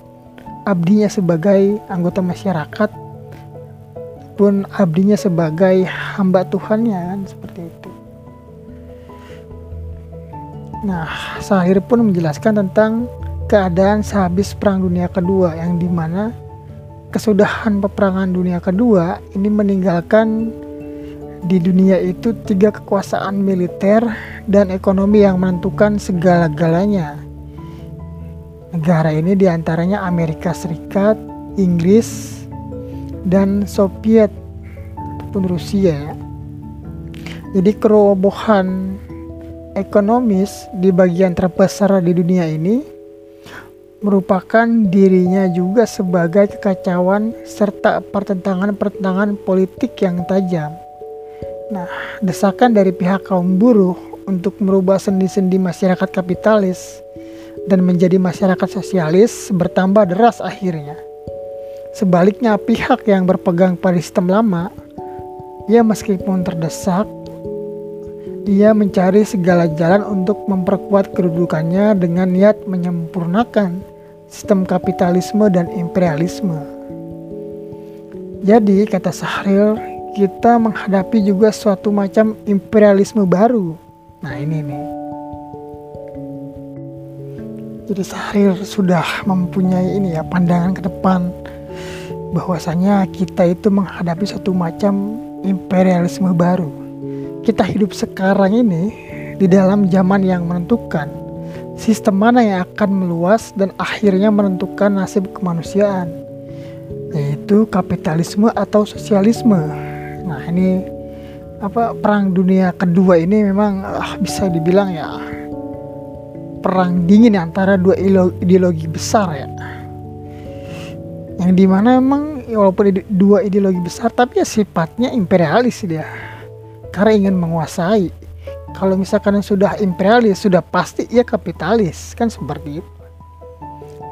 abdinya sebagai anggota masyarakat pun abdinya sebagai hamba Tuhannya kan, seperti itu. Nah, Sahir pun menjelaskan tentang keadaan sehabis Perang Dunia Kedua, yang dimana kesudahan peperangan dunia kedua ini meninggalkan di dunia itu 3 kekuasaan militer dan ekonomi yang menentukan segala-galanya. Negara ini diantaranya Amerika Serikat, Inggris, dan Soviet ataupun Rusia. Jadi kerobohan ekonomis di bagian terbesar di dunia ini merupakan dirinya juga sebagai kekacauan serta pertentangan politik yang tajam. Nah, desakan dari pihak kaum buruh untuk merubah sendi-sendi masyarakat kapitalis dan menjadi masyarakat sosialis bertambah deras akhirnya. Sebaliknya pihak yang berpegang pada sistem lama, ia meskipun terdesak, ia mencari segala jalan untuk memperkuat kedudukannya dengan niat menyempurnakan sistem kapitalisme dan imperialisme. Jadi kata Sahril, kita menghadapi juga suatu macam imperialisme baru. Nah ini nih. Jadi Sahril sudah mempunyai ini ya, pandangan ke depan bahwasanya kita itu menghadapi suatu macam imperialisme baru. Kita hidup sekarang ini di dalam zaman yang menentukan sistem mana yang akan meluas dan akhirnya menentukan nasib kemanusiaan, yaitu kapitalisme atau sosialisme. Nah ini Perang Dunia Kedua ini memang bisa dibilang ya perang dingin antara dua ideologi besar ya, yang dimana memang walaupun dua ideologi besar tapi ya sifatnya imperialis dia, karena ingin menguasai. Kalau misalkan sudah imperialis sudah pasti ia kapitalis kan, seperti itu.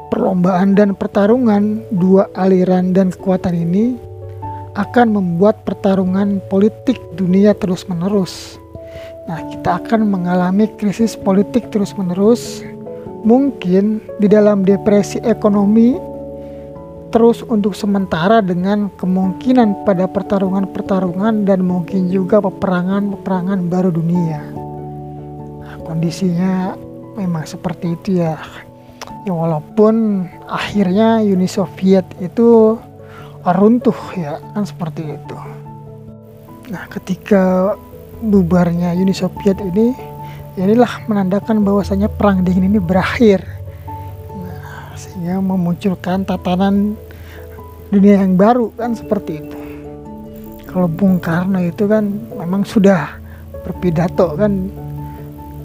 Perlombaan dan pertarungan dua aliran dan kekuatan ini akan membuat pertarungan politik dunia terus menerus, Nah, kita akan mengalami krisis politik terus-menerus, mungkin di dalam depresi ekonomi terus untuk sementara, dengan kemungkinan pada pertarungan-pertarungan dan mungkin juga peperangan baru dunia. Nah, kondisinya memang seperti itu ya. Ya walaupun akhirnya Uni Soviet itu runtuh ya kan, seperti itu. Nah, ketika bubarnya Uni Soviet ini, inilah menandakan bahwasanya perang dingin ini berakhir. Nah, sehingga memunculkan tatanan dunia yang baru kan, seperti itu. Kalau Bung Karno itu kan memang sudah berpidato kan,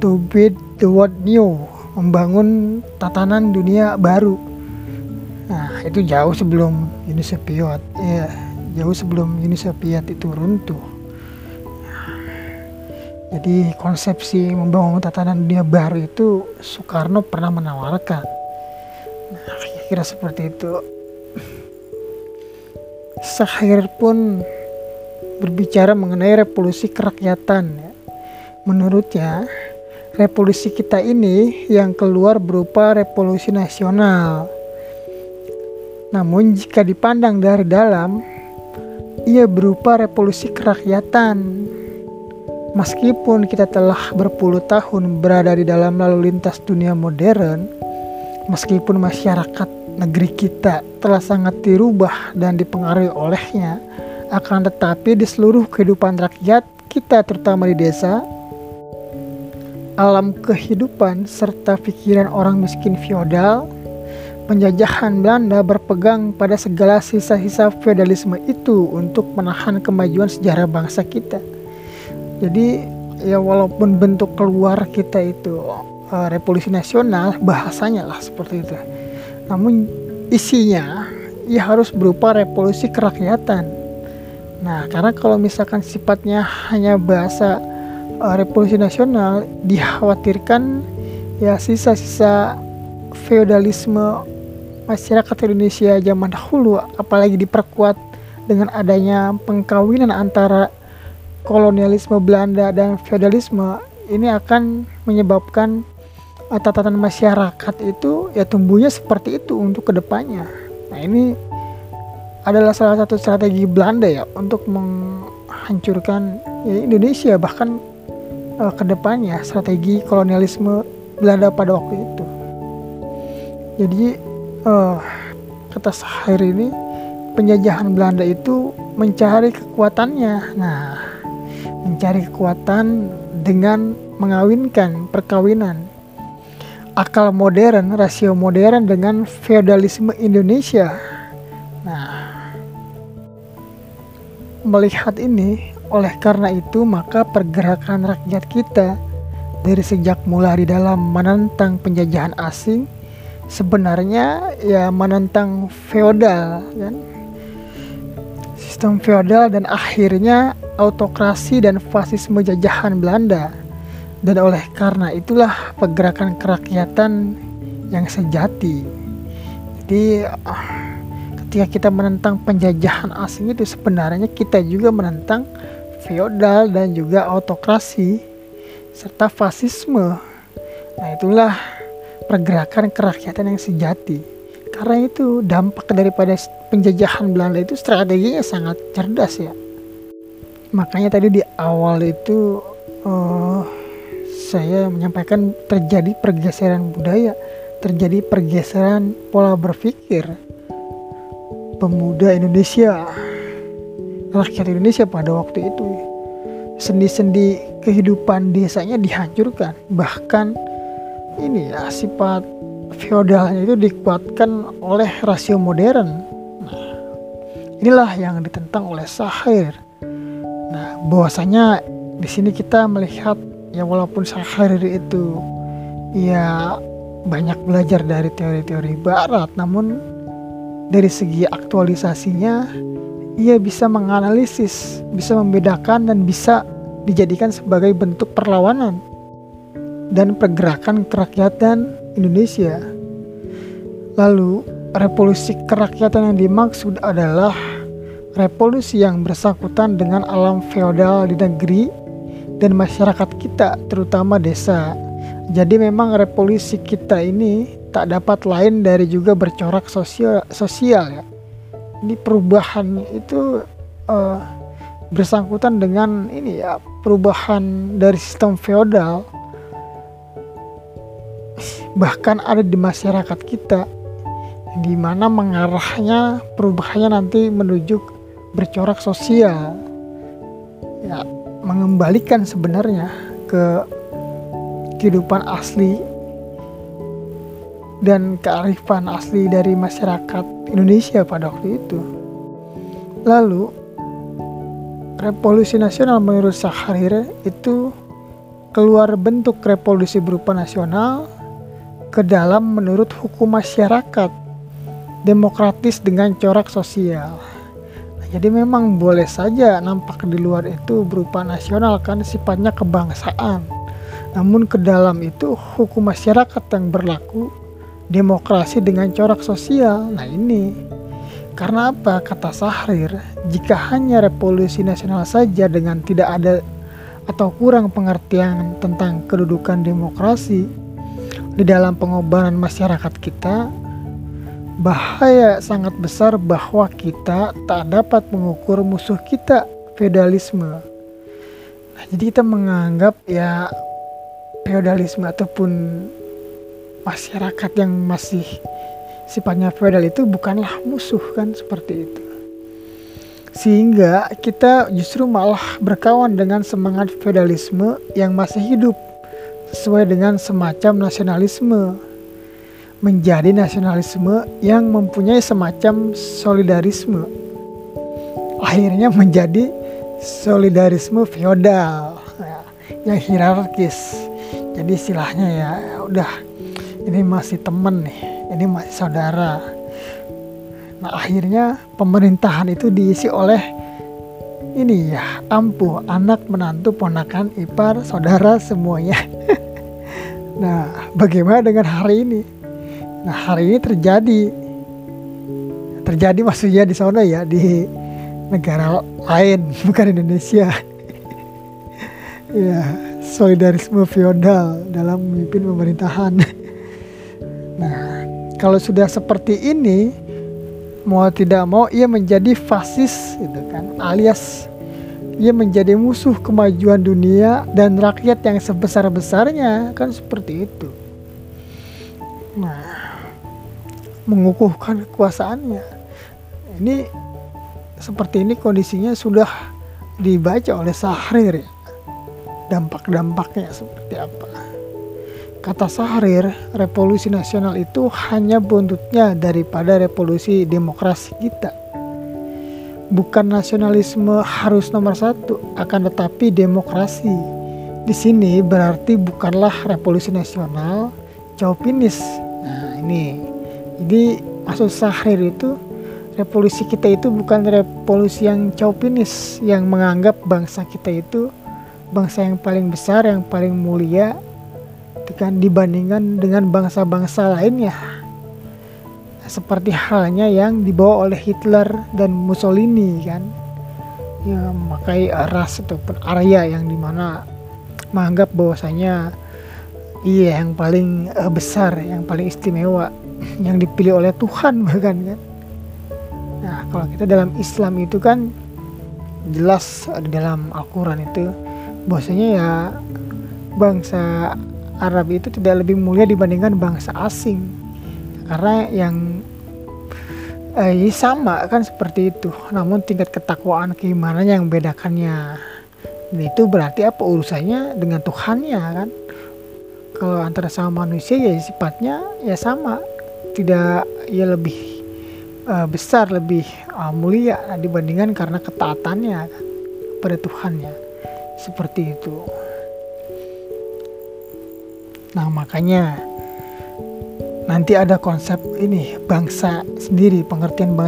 to build the world new, membangun tatanan dunia baru. Nah, itu jauh sebelum Uni Soviet, ya, jauh sebelum Uni Soviet itu runtuh. Jadi konsepsi membangun tatanan dunia baru itu Soekarno pernah menawarkan. Nah, kira-kira seperti itu. Sakhir pun berbicara mengenai revolusi kerakyatan. Menurutnya, revolusi kita ini yang keluar berupa revolusi nasional. Namun jika dipandang dari dalam, ia berupa revolusi kerakyatan. Meskipun kita telah berpuluh tahun berada di dalam lalu lintas dunia modern, meskipun masyarakat negeri kita telah sangat dirubah dan dipengaruhi olehnya, akan tetapi di seluruh kehidupan rakyat kita, terutama di desa, alam kehidupan serta pikiran orang miskin feodal, penjajahan Belanda berpegang pada segala sisa-sisa feodalisme itu untuk menahan kemajuan sejarah bangsa kita. Jadi ya walaupun bentuk keluar kita itu revolusi nasional, bahasanya lah seperti itu, namun isinya ya harus berupa revolusi kerakyatan. Nah, karena kalau misalkan sifatnya hanya bahasa revolusi nasional, dikhawatirkan ya sisa-sisa feodalisme masyarakat Indonesia zaman dahulu, apalagi diperkuat dengan adanya pengkawinan antara kolonialisme Belanda dan feodalisme, ini akan menyebabkan tatanan masyarakat itu ya tumbuhnya seperti itu untuk kedepannya. Nah, ini adalah salah satu strategi Belanda ya untuk menghancurkan ya, Indonesia, bahkan kedepannya strategi kolonialisme Belanda pada waktu itu. Jadi kata Sakhir ini, penjajahan Belanda itu mencari kekuatannya. Nah, mencari kekuatan dengan mengawinkan perkawinan akal modern, rasio modern dengan feodalisme Indonesia. Nah, melihat ini, oleh karena itu maka pergerakan rakyat kita dari sejak mulai di dalam menentang penjajahan asing sebenarnya ya menentang feodal kan, sistem feodal, dan akhirnya autokrasi dan fasisme jajahan Belanda. Dan oleh karena itulah pergerakan kerakyatan yang sejati. Jadi ketika kita menentang penjajahan asing itu sebenarnya kita juga menentang feodal dan juga autokrasi serta fasisme. Nah, itulah pergerakan kerakyatan yang sejati. Karena itu dampak daripada penjajahan Belanda itu strateginya sangat cerdas ya. Makanya tadi di awal itu saya menyampaikan terjadi pergeseran budaya, terjadi pergeseran pola berpikir pemuda Indonesia, rakyat Indonesia pada waktu itu. Sendi-sendi kehidupan desanya dihancurkan, bahkan ini ya sifat feodalnya itu dikuatkan oleh rasio modern. Nah, inilah yang ditentang oleh Sakhir. Nah, bahwasanya di sini kita melihat ya walaupun Sakhir itu ya banyak belajar dari teori-teori barat, namun dari segi aktualisasinya ia bisa menganalisis, bisa membedakan, dan bisa dijadikan sebagai bentuk perlawanan dan pergerakan kerakyatan Indonesia. Lalu revolusi kerakyatan yang dimaksud adalah revolusi yang bersangkutan dengan alam feodal di negeri dan masyarakat kita, terutama desa. Jadi memang revolusi kita ini tak dapat lain dari juga bercorak sosial ya. Ini perubahan itu bersangkutan dengan ini ya, perubahan dari sistem feodal bahkan ada di masyarakat kita, di mana mengarahnya perubahannya nanti menuju bercorak sosial ya, mengembalikan sebenarnya ke kehidupan asli dan kearifan asli dari masyarakat Indonesia pada waktu itu. Lalu revolusi nasional menurut Syahrir itu keluar bentuk revolusi berupa nasional ke dalam menurut hukum masyarakat demokratis dengan corak sosial. Nah, jadi memang boleh saja nampak di luar itu berupa nasional kan sifatnya kebangsaan. Namun ke dalam itu hukum masyarakat yang berlaku demokrasi dengan corak sosial. Nah ini karena apa? Kata Syahrir, jika hanya revolusi nasional saja dengan tidak ada atau kurang pengertian tentang kedudukan demokrasi di dalam pengobaran masyarakat kita, bahaya sangat besar bahwa kita tak dapat mengukur musuh kita, feodalisme. Nah, jadi kita menganggap ya feodalisme ataupun masyarakat yang masih sifatnya feodal itu bukanlah musuh kan, seperti itu. Sehingga kita justru malah berkawan dengan semangat feodalisme yang masih hidup sesuai dengan semacam nasionalisme, menjadi nasionalisme yang mempunyai semacam solidarisme, akhirnya menjadi solidarisme feodal ya, yang hierarkis. Jadi istilahnya ya udah, ini masih temen nih, ini masih saudara. Nah akhirnya pemerintahan itu diisi oleh ini ya, ampuh, anak, menantu, ponakan, ipar, saudara, semuanya. Nah bagaimana dengan hari ini? Nah hari ini terjadi maksudnya di sana ya, di negara lain bukan Indonesia. Ya, solidarisme feodal dalam memimpin pemerintahan. Nah kalau sudah seperti ini, mau tidak mau ia menjadi fasis gitu kan, alias ia menjadi musuh kemajuan dunia dan rakyat yang sebesar-besarnya kan, seperti itu. Nah mengukuhkan kekuasaannya. Ini seperti ini kondisinya sudah dibaca oleh Syahrir ya. Dampak-dampaknya seperti apa. Kata Syahrir, revolusi nasional itu hanya buntutnya daripada revolusi demokrasi kita. Bukan nasionalisme harus nomor satu, akan tetapi demokrasi. Di sini berarti bukanlah revolusi nasional chauvinis. Nah ini, jadi maksud Syahrir itu revolusi kita itu bukan revolusi yang chauvinis, yang menganggap bangsa kita itu bangsa yang paling besar, yang paling mulia kan, dibandingkan dengan bangsa-bangsa lainnya. Seperti halnya yang dibawa oleh Hitler dan Mussolini kan, ya memakai ras ataupun Arya yang dimana menganggap bahwasanya iya yang paling besar, yang paling istimewa, yang dipilih oleh Tuhan bahkan kan. Nah kalau kita dalam Islam itu kan jelas di dalam Al-Quran itu bahwasanya ya bangsa Arab itu tidak lebih mulia dibandingkan bangsa asing, karena yang sama kan, seperti itu. Namun tingkat ketakwaan keimanannya yang membedakannya. Dan itu berarti apa urusannya dengan Tuhannya kan. Kalau antara sama manusia ya sifatnya ya sama, tidak ya lebih besar, lebih mulia dibandingkan karena ketaatannya kan pada Tuhannya, seperti itu. Nah makanya nanti ada konsep ini bangsa sendiri, pengertian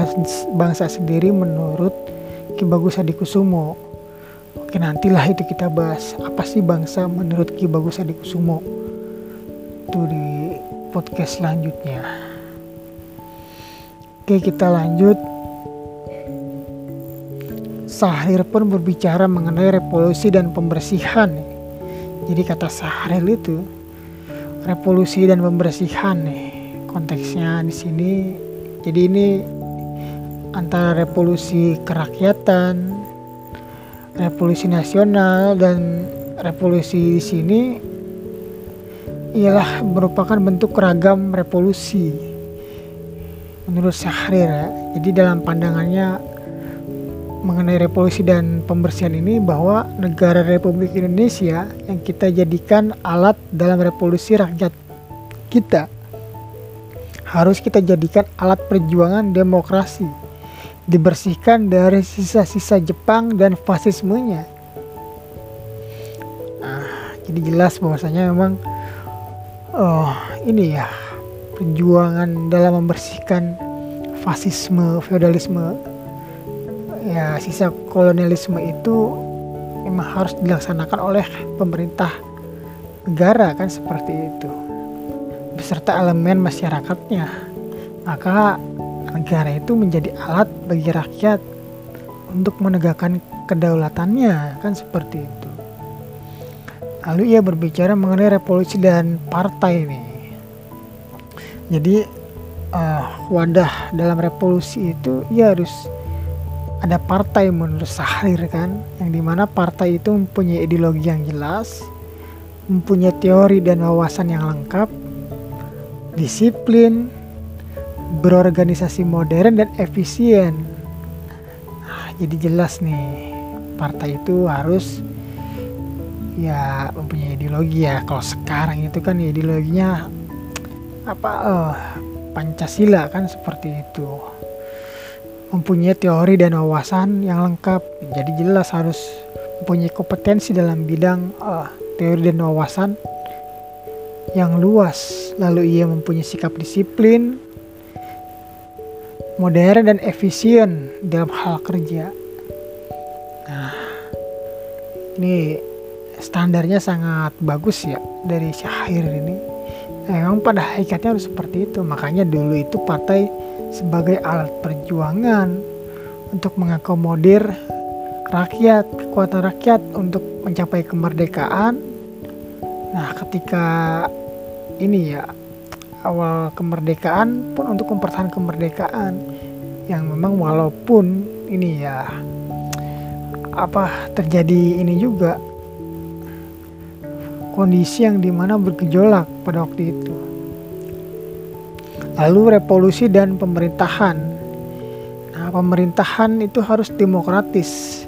bangsa sendiri menurut Ki Bagus Hadikusumo. Oke nantilah itu kita bahas apa sih bangsa menurut Ki Bagus Hadikusumo itu di podcast selanjutnya. Oke kita lanjut. Syahrir pun berbicara mengenai revolusi dan pembersihan. Jadi kata Syahrir itu revolusi dan pembersihan nih konteksnya di sini. Jadi ini antara revolusi kerakyatan, revolusi nasional, dan revolusi di sini ialah merupakan bentuk ragam revolusi menurut Syahrir ya. Jadi dalam pandangannya mengenai revolusi dan pembersihan ini, bahwa negara Republik Indonesia yang kita jadikan alat dalam revolusi rakyat kita harus kita jadikan alat perjuangan demokrasi, dibersihkan dari sisa-sisa Jepang dan fasismenya. Jadi jelas bahwasanya memang ini ya, perjuangan dalam membersihkan fasisme, feodalisme, ya sisa kolonialisme itu memang harus dilaksanakan oleh pemerintah negara kan, seperti itu, beserta elemen masyarakatnya. Maka negara itu menjadi alat bagi rakyat untuk menegakkan kedaulatannya kan, seperti itu. Lalu ia berbicara mengenai revolusi dan partai nih. Jadi wadah dalam revolusi itu ia harus ada partai menurut Syahrir kan, yang dimana partai itu mempunyai ideologi yang jelas, mempunyai teori dan wawasan yang lengkap, disiplin, berorganisasi modern dan efisien. Jadi jelas nih, partai itu harus ya mempunyai ideologi ya. Kalau sekarang itu kan ideologinya Pancasila kan, seperti itu. Mempunyai teori dan wawasan yang lengkap. Jadi jelas harus mempunyai kompetensi dalam bidang teori dan wawasan yang luas. Lalu ia mempunyai sikap disiplin, modern dan efisien dalam hal kerja. Nah, ini standarnya sangat bagus ya dari Syahrir ini. Memang pada hakikatnya harus seperti itu. Makanya dulu itu partai sebagai alat perjuangan untuk mengakomodir rakyat, kekuatan rakyat untuk mencapai kemerdekaan. Nah, ketika ini ya awal kemerdekaan pun untuk mempertahankan kemerdekaan yang memang walaupun ini ya terjadi ini juga kondisi yang dimana bergejolak pada waktu itu. Lalu revolusi dan pemerintahan. Nah, pemerintahan itu harus demokratis.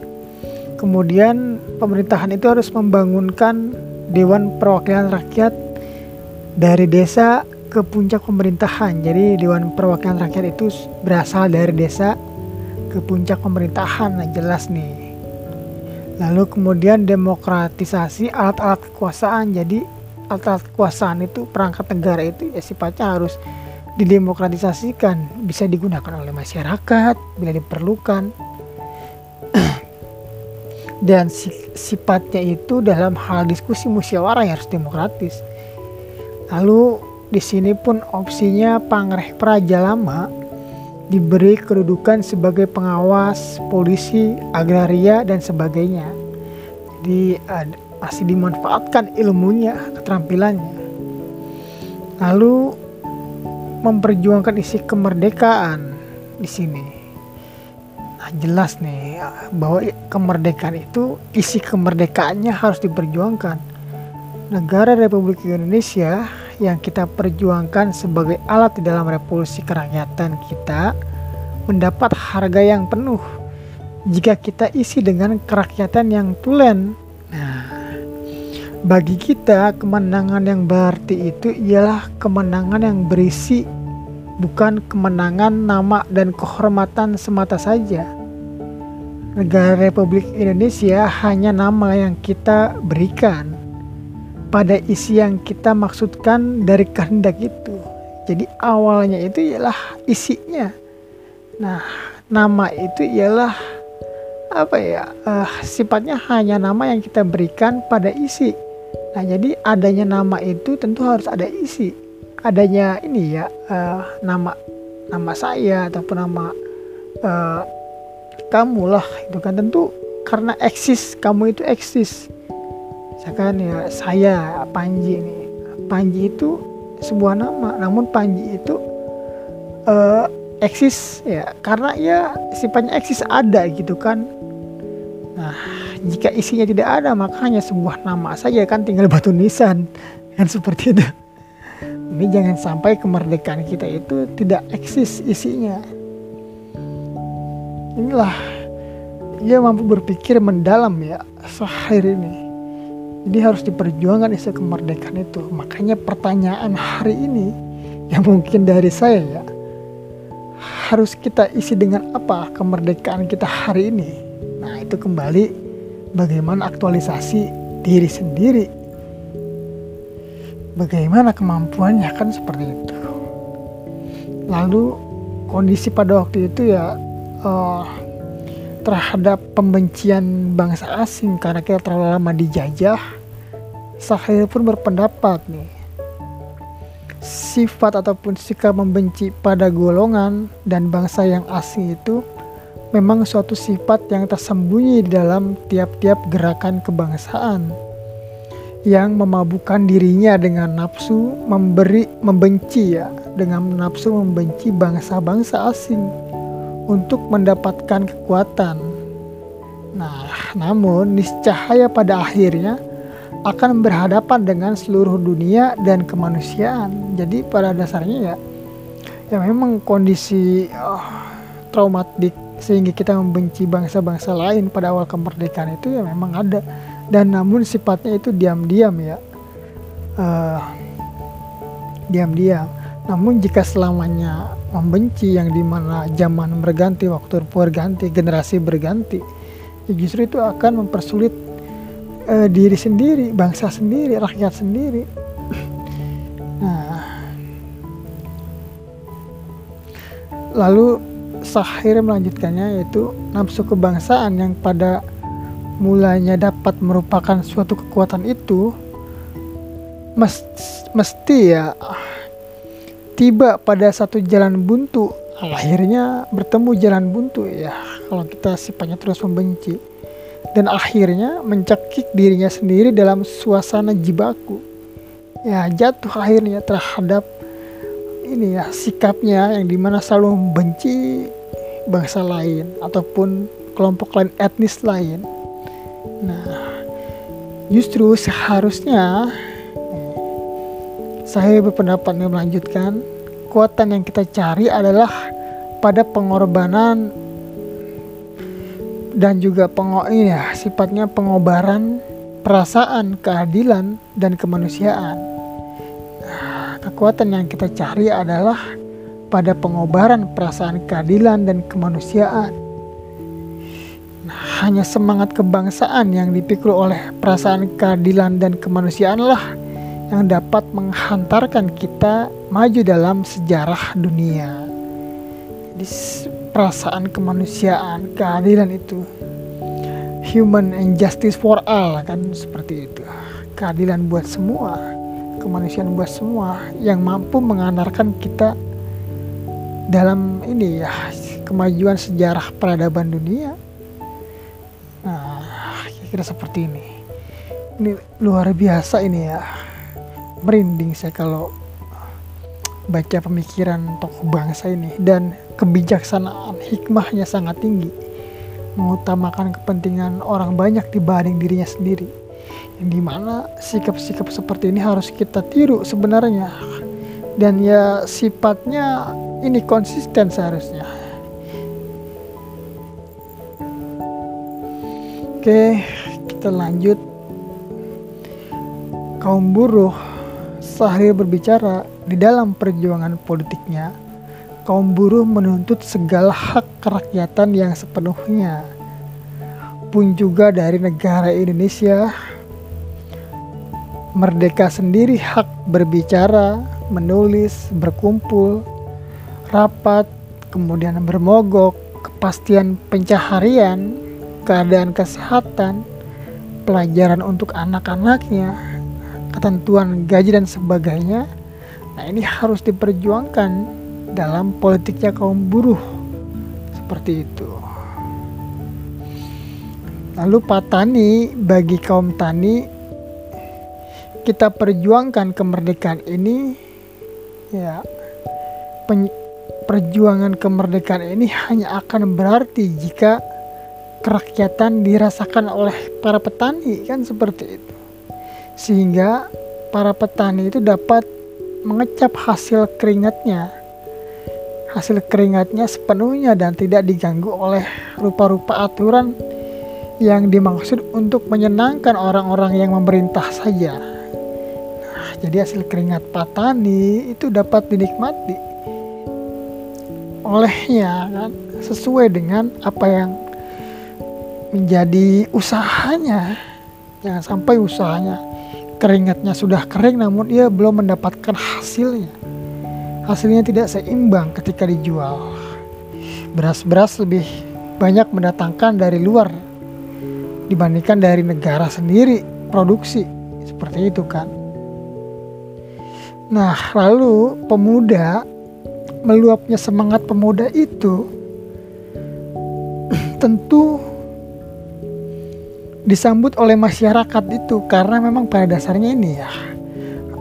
Kemudian pemerintahan itu harus membangunkan Dewan Perwakilan Rakyat dari desa ke puncak pemerintahan. Jadi Dewan Perwakilan Rakyat itu berasal dari desa ke puncak pemerintahan. Nah, jelas nih. Lalu kemudian demokratisasi alat-alat kekuasaan. Jadi alat-alat kekuasaan itu, perangkat negara itu ya sifatnya harus didemokratisasikan, bisa digunakan oleh masyarakat bila diperlukan. Dan sifatnya itu dalam hal diskusi musyawarah yang harus demokratis. Lalu di sini pun opsinya Pangreh Praja Lama diberi kedudukan sebagai pengawas, polisi, agraria dan sebagainya. Jadi masih dimanfaatkan ilmunya, keterampilannya. Lalu memperjuangkan isi kemerdekaan di sini. Nah, jelas nih bahwa kemerdekaan itu, isi kemerdekaannya harus diperjuangkan. Negara Republik Indonesia yang kita perjuangkan sebagai alat di dalam revolusi kerakyatan kita mendapat harga yang penuh jika kita isi dengan kerakyatan yang tulen. Nah, bagi kita kemenangan yang berarti itu ialah kemenangan yang berisi, bukan kemenangan nama dan kehormatan semata saja. Negara Republik Indonesia hanya nama yang kita berikan pada isi yang kita maksudkan dari kehendak itu. Jadi awalnya itu ialah isinya. Nah, nama itu ialah sifatnya hanya nama yang kita berikan pada isi. Nah, jadi adanya nama itu tentu harus ada isi. Adanya ini ya nama saya ataupun nama kamu lah itu kan, tentu karena eksis, kamu itu eksis. Misalkan ya saya Panji nih, Panji itu sebuah nama, namun Panji itu eksis ya karena ya sifatnya eksis, ada gitu kan. Nah, jika isinya tidak ada makanya sebuah nama saja kan tinggal batu nisan kan, seperti itu. Ini jangan sampai kemerdekaan kita itu tidak eksis isinya. Inilah ia mampu berpikir mendalam ya Syahrir ini. Jadi harus diperjuangkan isu kemerdekaan itu. Makanya pertanyaan hari ini yang mungkin dari saya ya, harus kita isi dengan apa kemerdekaan kita hari ini. Nah itu kembali bagaimana aktualisasi diri sendiri, bagaimana kemampuannya kan, seperti itu. Lalu kondisi pada waktu itu ya terhadap pembencian bangsa asing karena kita terlalu lama dijajah, Syahrir pun berpendapat nih, sifat ataupun sikap membenci pada golongan dan bangsa yang asing itu memang suatu sifat yang tersembunyi di dalam tiap-tiap gerakan kebangsaan yang memabukkan dirinya dengan nafsu membenci ya, dengan nafsu membenci bangsa-bangsa asing untuk mendapatkan kekuatan. Nah, namun niscaya pada akhirnya akan berhadapan dengan seluruh dunia dan kemanusiaan. Jadi pada dasarnya ya memang kondisi traumatik sehingga kita membenci bangsa-bangsa lain pada awal kemerdekaan itu ya memang ada, dan namun sifatnya itu diam-diam ya, diam-diam. Namun jika selamanya membenci, yang dimana zaman berganti, waktu berganti, generasi berganti, ya justru itu akan mempersulit diri sendiri, bangsa sendiri, rakyat sendiri. Nah, lalu Syahrir melanjutkannya, yaitu nafsu kebangsaan yang pada mulanya dapat merupakan suatu kekuatan itu mesti ya tiba pada satu jalan buntu. Akhirnya bertemu jalan buntu ya kalau kita sifatnya terus membenci, dan akhirnya mencekik dirinya sendiri dalam suasana jibaku ya, jatuh akhirnya terhadap ini ya sikapnya yang dimana selalu membenci bangsa lain ataupun kelompok lain, etnis lain. Nah justru seharusnya saya berpendapat melanjutkan, kekuatan yang kita cari adalah pada pengorbanan dan juga sifatnya pengobaran perasaan keadilan dan kemanusiaan. Nah, kekuatan yang kita cari adalah pada pengobaran perasaan keadilan dan kemanusiaan. Nah, hanya semangat kebangsaan yang dipikul oleh perasaan keadilan dan kemanusiaanlah yang dapat menghantarkan kita maju dalam sejarah dunia. Jadi perasaan kemanusiaan, keadilan itu, human and justice for all kan, seperti itu. Keadilan buat semua, kemanusiaan buat semua, yang mampu menghantarkan kita dalam ini ya kemajuan sejarah peradaban dunia. Nah, kira-kira seperti ini. Ini luar biasa ini ya. Merinding saya kalau baca pemikiran tokoh bangsa ini, dan kebijaksanaan hikmahnya sangat tinggi, mengutamakan kepentingan orang banyak dibanding dirinya sendiri, yang dimana sikap-sikap seperti ini harus kita tiru sebenarnya, dan ya sifatnya ini konsisten seharusnya. Oke, kita lanjut. Kaum buruh. Syahrir berbicara, di dalam perjuangan politiknya, kaum buruh menuntut segala hak kerakyatan yang sepenuhnya. Pun juga dari negara Indonesia, merdeka sendiri hak berbicara, menulis, berkumpul, rapat, kemudian bermogok, kepastian pencaharian, keadaan kesehatan, pelajaran untuk anak-anaknya, ketentuan gaji dan sebagainya. Nah ini harus diperjuangkan dalam politiknya kaum buruh, seperti itu. Lalu petani, bagi kaum tani, kita perjuangkan kemerdekaan ini, ya, perjuangan kemerdekaan ini hanya akan berarti jika kerakyatan dirasakan oleh para petani, kan seperti itu. Sehingga para petani itu dapat mengecap hasil keringatnya sepenuhnya dan tidak diganggu oleh rupa-rupa aturan yang dimaksud untuk menyenangkan orang-orang yang memerintah saja. Jadi hasil keringat petani itu dapat dinikmati olehnya, kan, sesuai dengan apa yang menjadi usahanya. Jangan sampai usahanya keringatnya sudah kering namun ia belum mendapatkan hasilnya tidak seimbang ketika dijual. Beras lebih banyak mendatangkan dari luar dibandingkan dari negara sendiri produksi, seperti itu kan. Nah, lalu meluapnya semangat pemuda itu tentu disambut oleh masyarakat itu, karena memang pada dasarnya ini ya,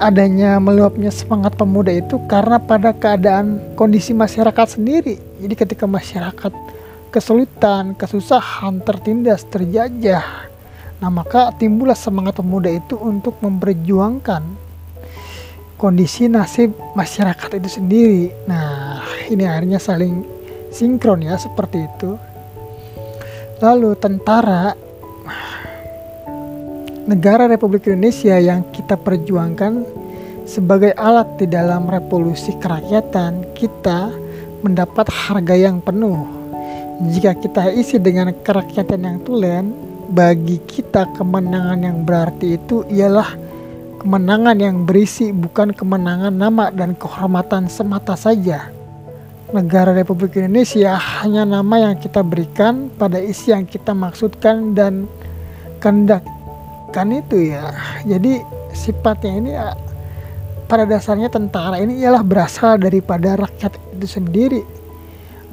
adanya meluapnya semangat pemuda itu karena pada keadaan kondisi masyarakat sendiri. Jadi ketika masyarakat kesulitan, kesusahan, tertindas, terjajah, nah maka timbullah semangat pemuda itu untuk memperjuangkan kondisi nasib masyarakat itu sendiri. Nah, ini akhirnya saling sinkron ya, seperti itu. Lalu tentara negara Republik Indonesia yang kita perjuangkan sebagai alat di dalam revolusi kerakyatan, kita mendapat harga yang penuh. Jika kita isi dengan kerakyatan yang tulen, bagi kita kemenangan yang berarti itu ialah kemenangan yang berisi bukan kemenangan nama dan kehormatan semata saja. Negara Republik Indonesia hanya nama yang kita berikan pada isi yang kita maksudkan dan kehendak kan itu ya. Jadi sifatnya ini ya, pada dasarnya tentara ini ialah berasal daripada rakyat itu sendiri.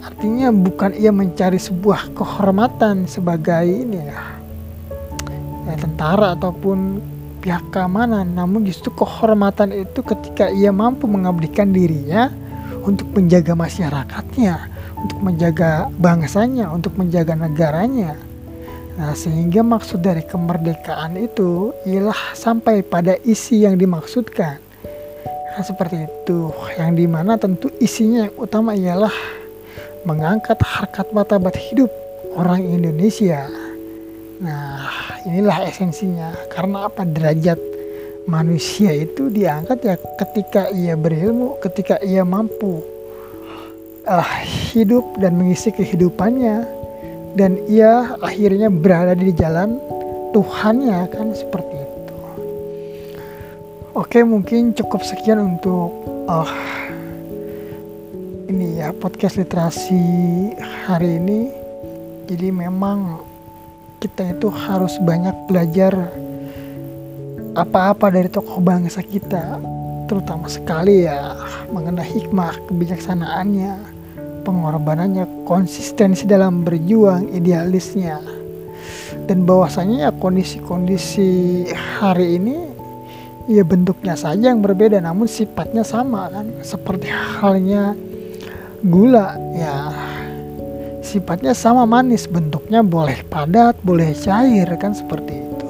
Artinya bukan ia mencari sebuah kehormatan sebagai ini ya tentara ataupun pihak keamanan, namun justru kehormatan itu ketika ia mampu mengabdikan dirinya untuk menjaga masyarakatnya, untuk menjaga bangsanya, untuk menjaga negaranya. Nah, sehingga maksud dari kemerdekaan itu ialah sampai pada isi yang dimaksudkan. Nah, seperti itu, yang dimana tentu isinya yang utama ialah mengangkat harkat martabat hidup orang Indonesia. Nah, inilah esensinya. Karena apa? Derajat manusia itu diangkat ya ketika ia berilmu, ketika ia mampu hidup dan mengisi kehidupannya, dan ia akhirnya berada di jalan Tuhannya, kan seperti itu. Oke, mungkin cukup sekian untuk ini ya podcast literasi hari ini. Jadi memang kita itu harus banyak belajar apa-apa dari tokoh bangsa kita, terutama sekali ya mengenai hikmah, kebijaksanaannya, pengorbanannya, konsistensi dalam berjuang, idealisnya, dan bahwasanya ya kondisi-kondisi hari ini ya bentuknya saja yang berbeda namun sifatnya sama, kan seperti halnya gula ya, sifatnya sama, manis, bentuknya boleh padat, boleh cair, kan seperti itu.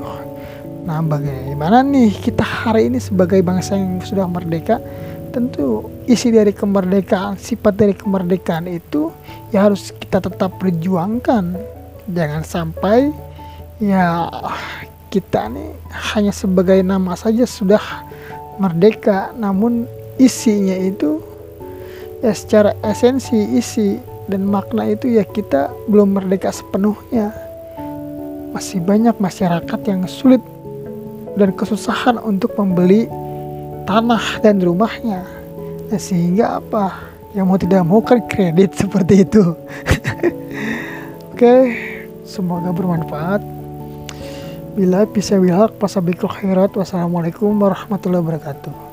Nah, bagaimana nih kita hari ini sebagai bangsa yang sudah merdeka? Tentu isi dari kemerdekaan, sifat dari kemerdekaan itu ya harus kita tetap perjuangkan. Jangan sampai ya kita nih hanya sebagai nama saja sudah merdeka, namun isinya itu ya secara esensi, isi dan makna itu ya kita belum merdeka sepenuhnya. Masih banyak masyarakat yang sulit dan kesusahan untuk membeli tanah dan rumahnya. Nah, sehingga apa? Yang mau tidak mau kan kredit seperti itu. Oke, semoga bermanfaat. Bila bisa wilhaq fasabiqul khairat. Wassalamualaikum warahmatullahi wabarakatuh.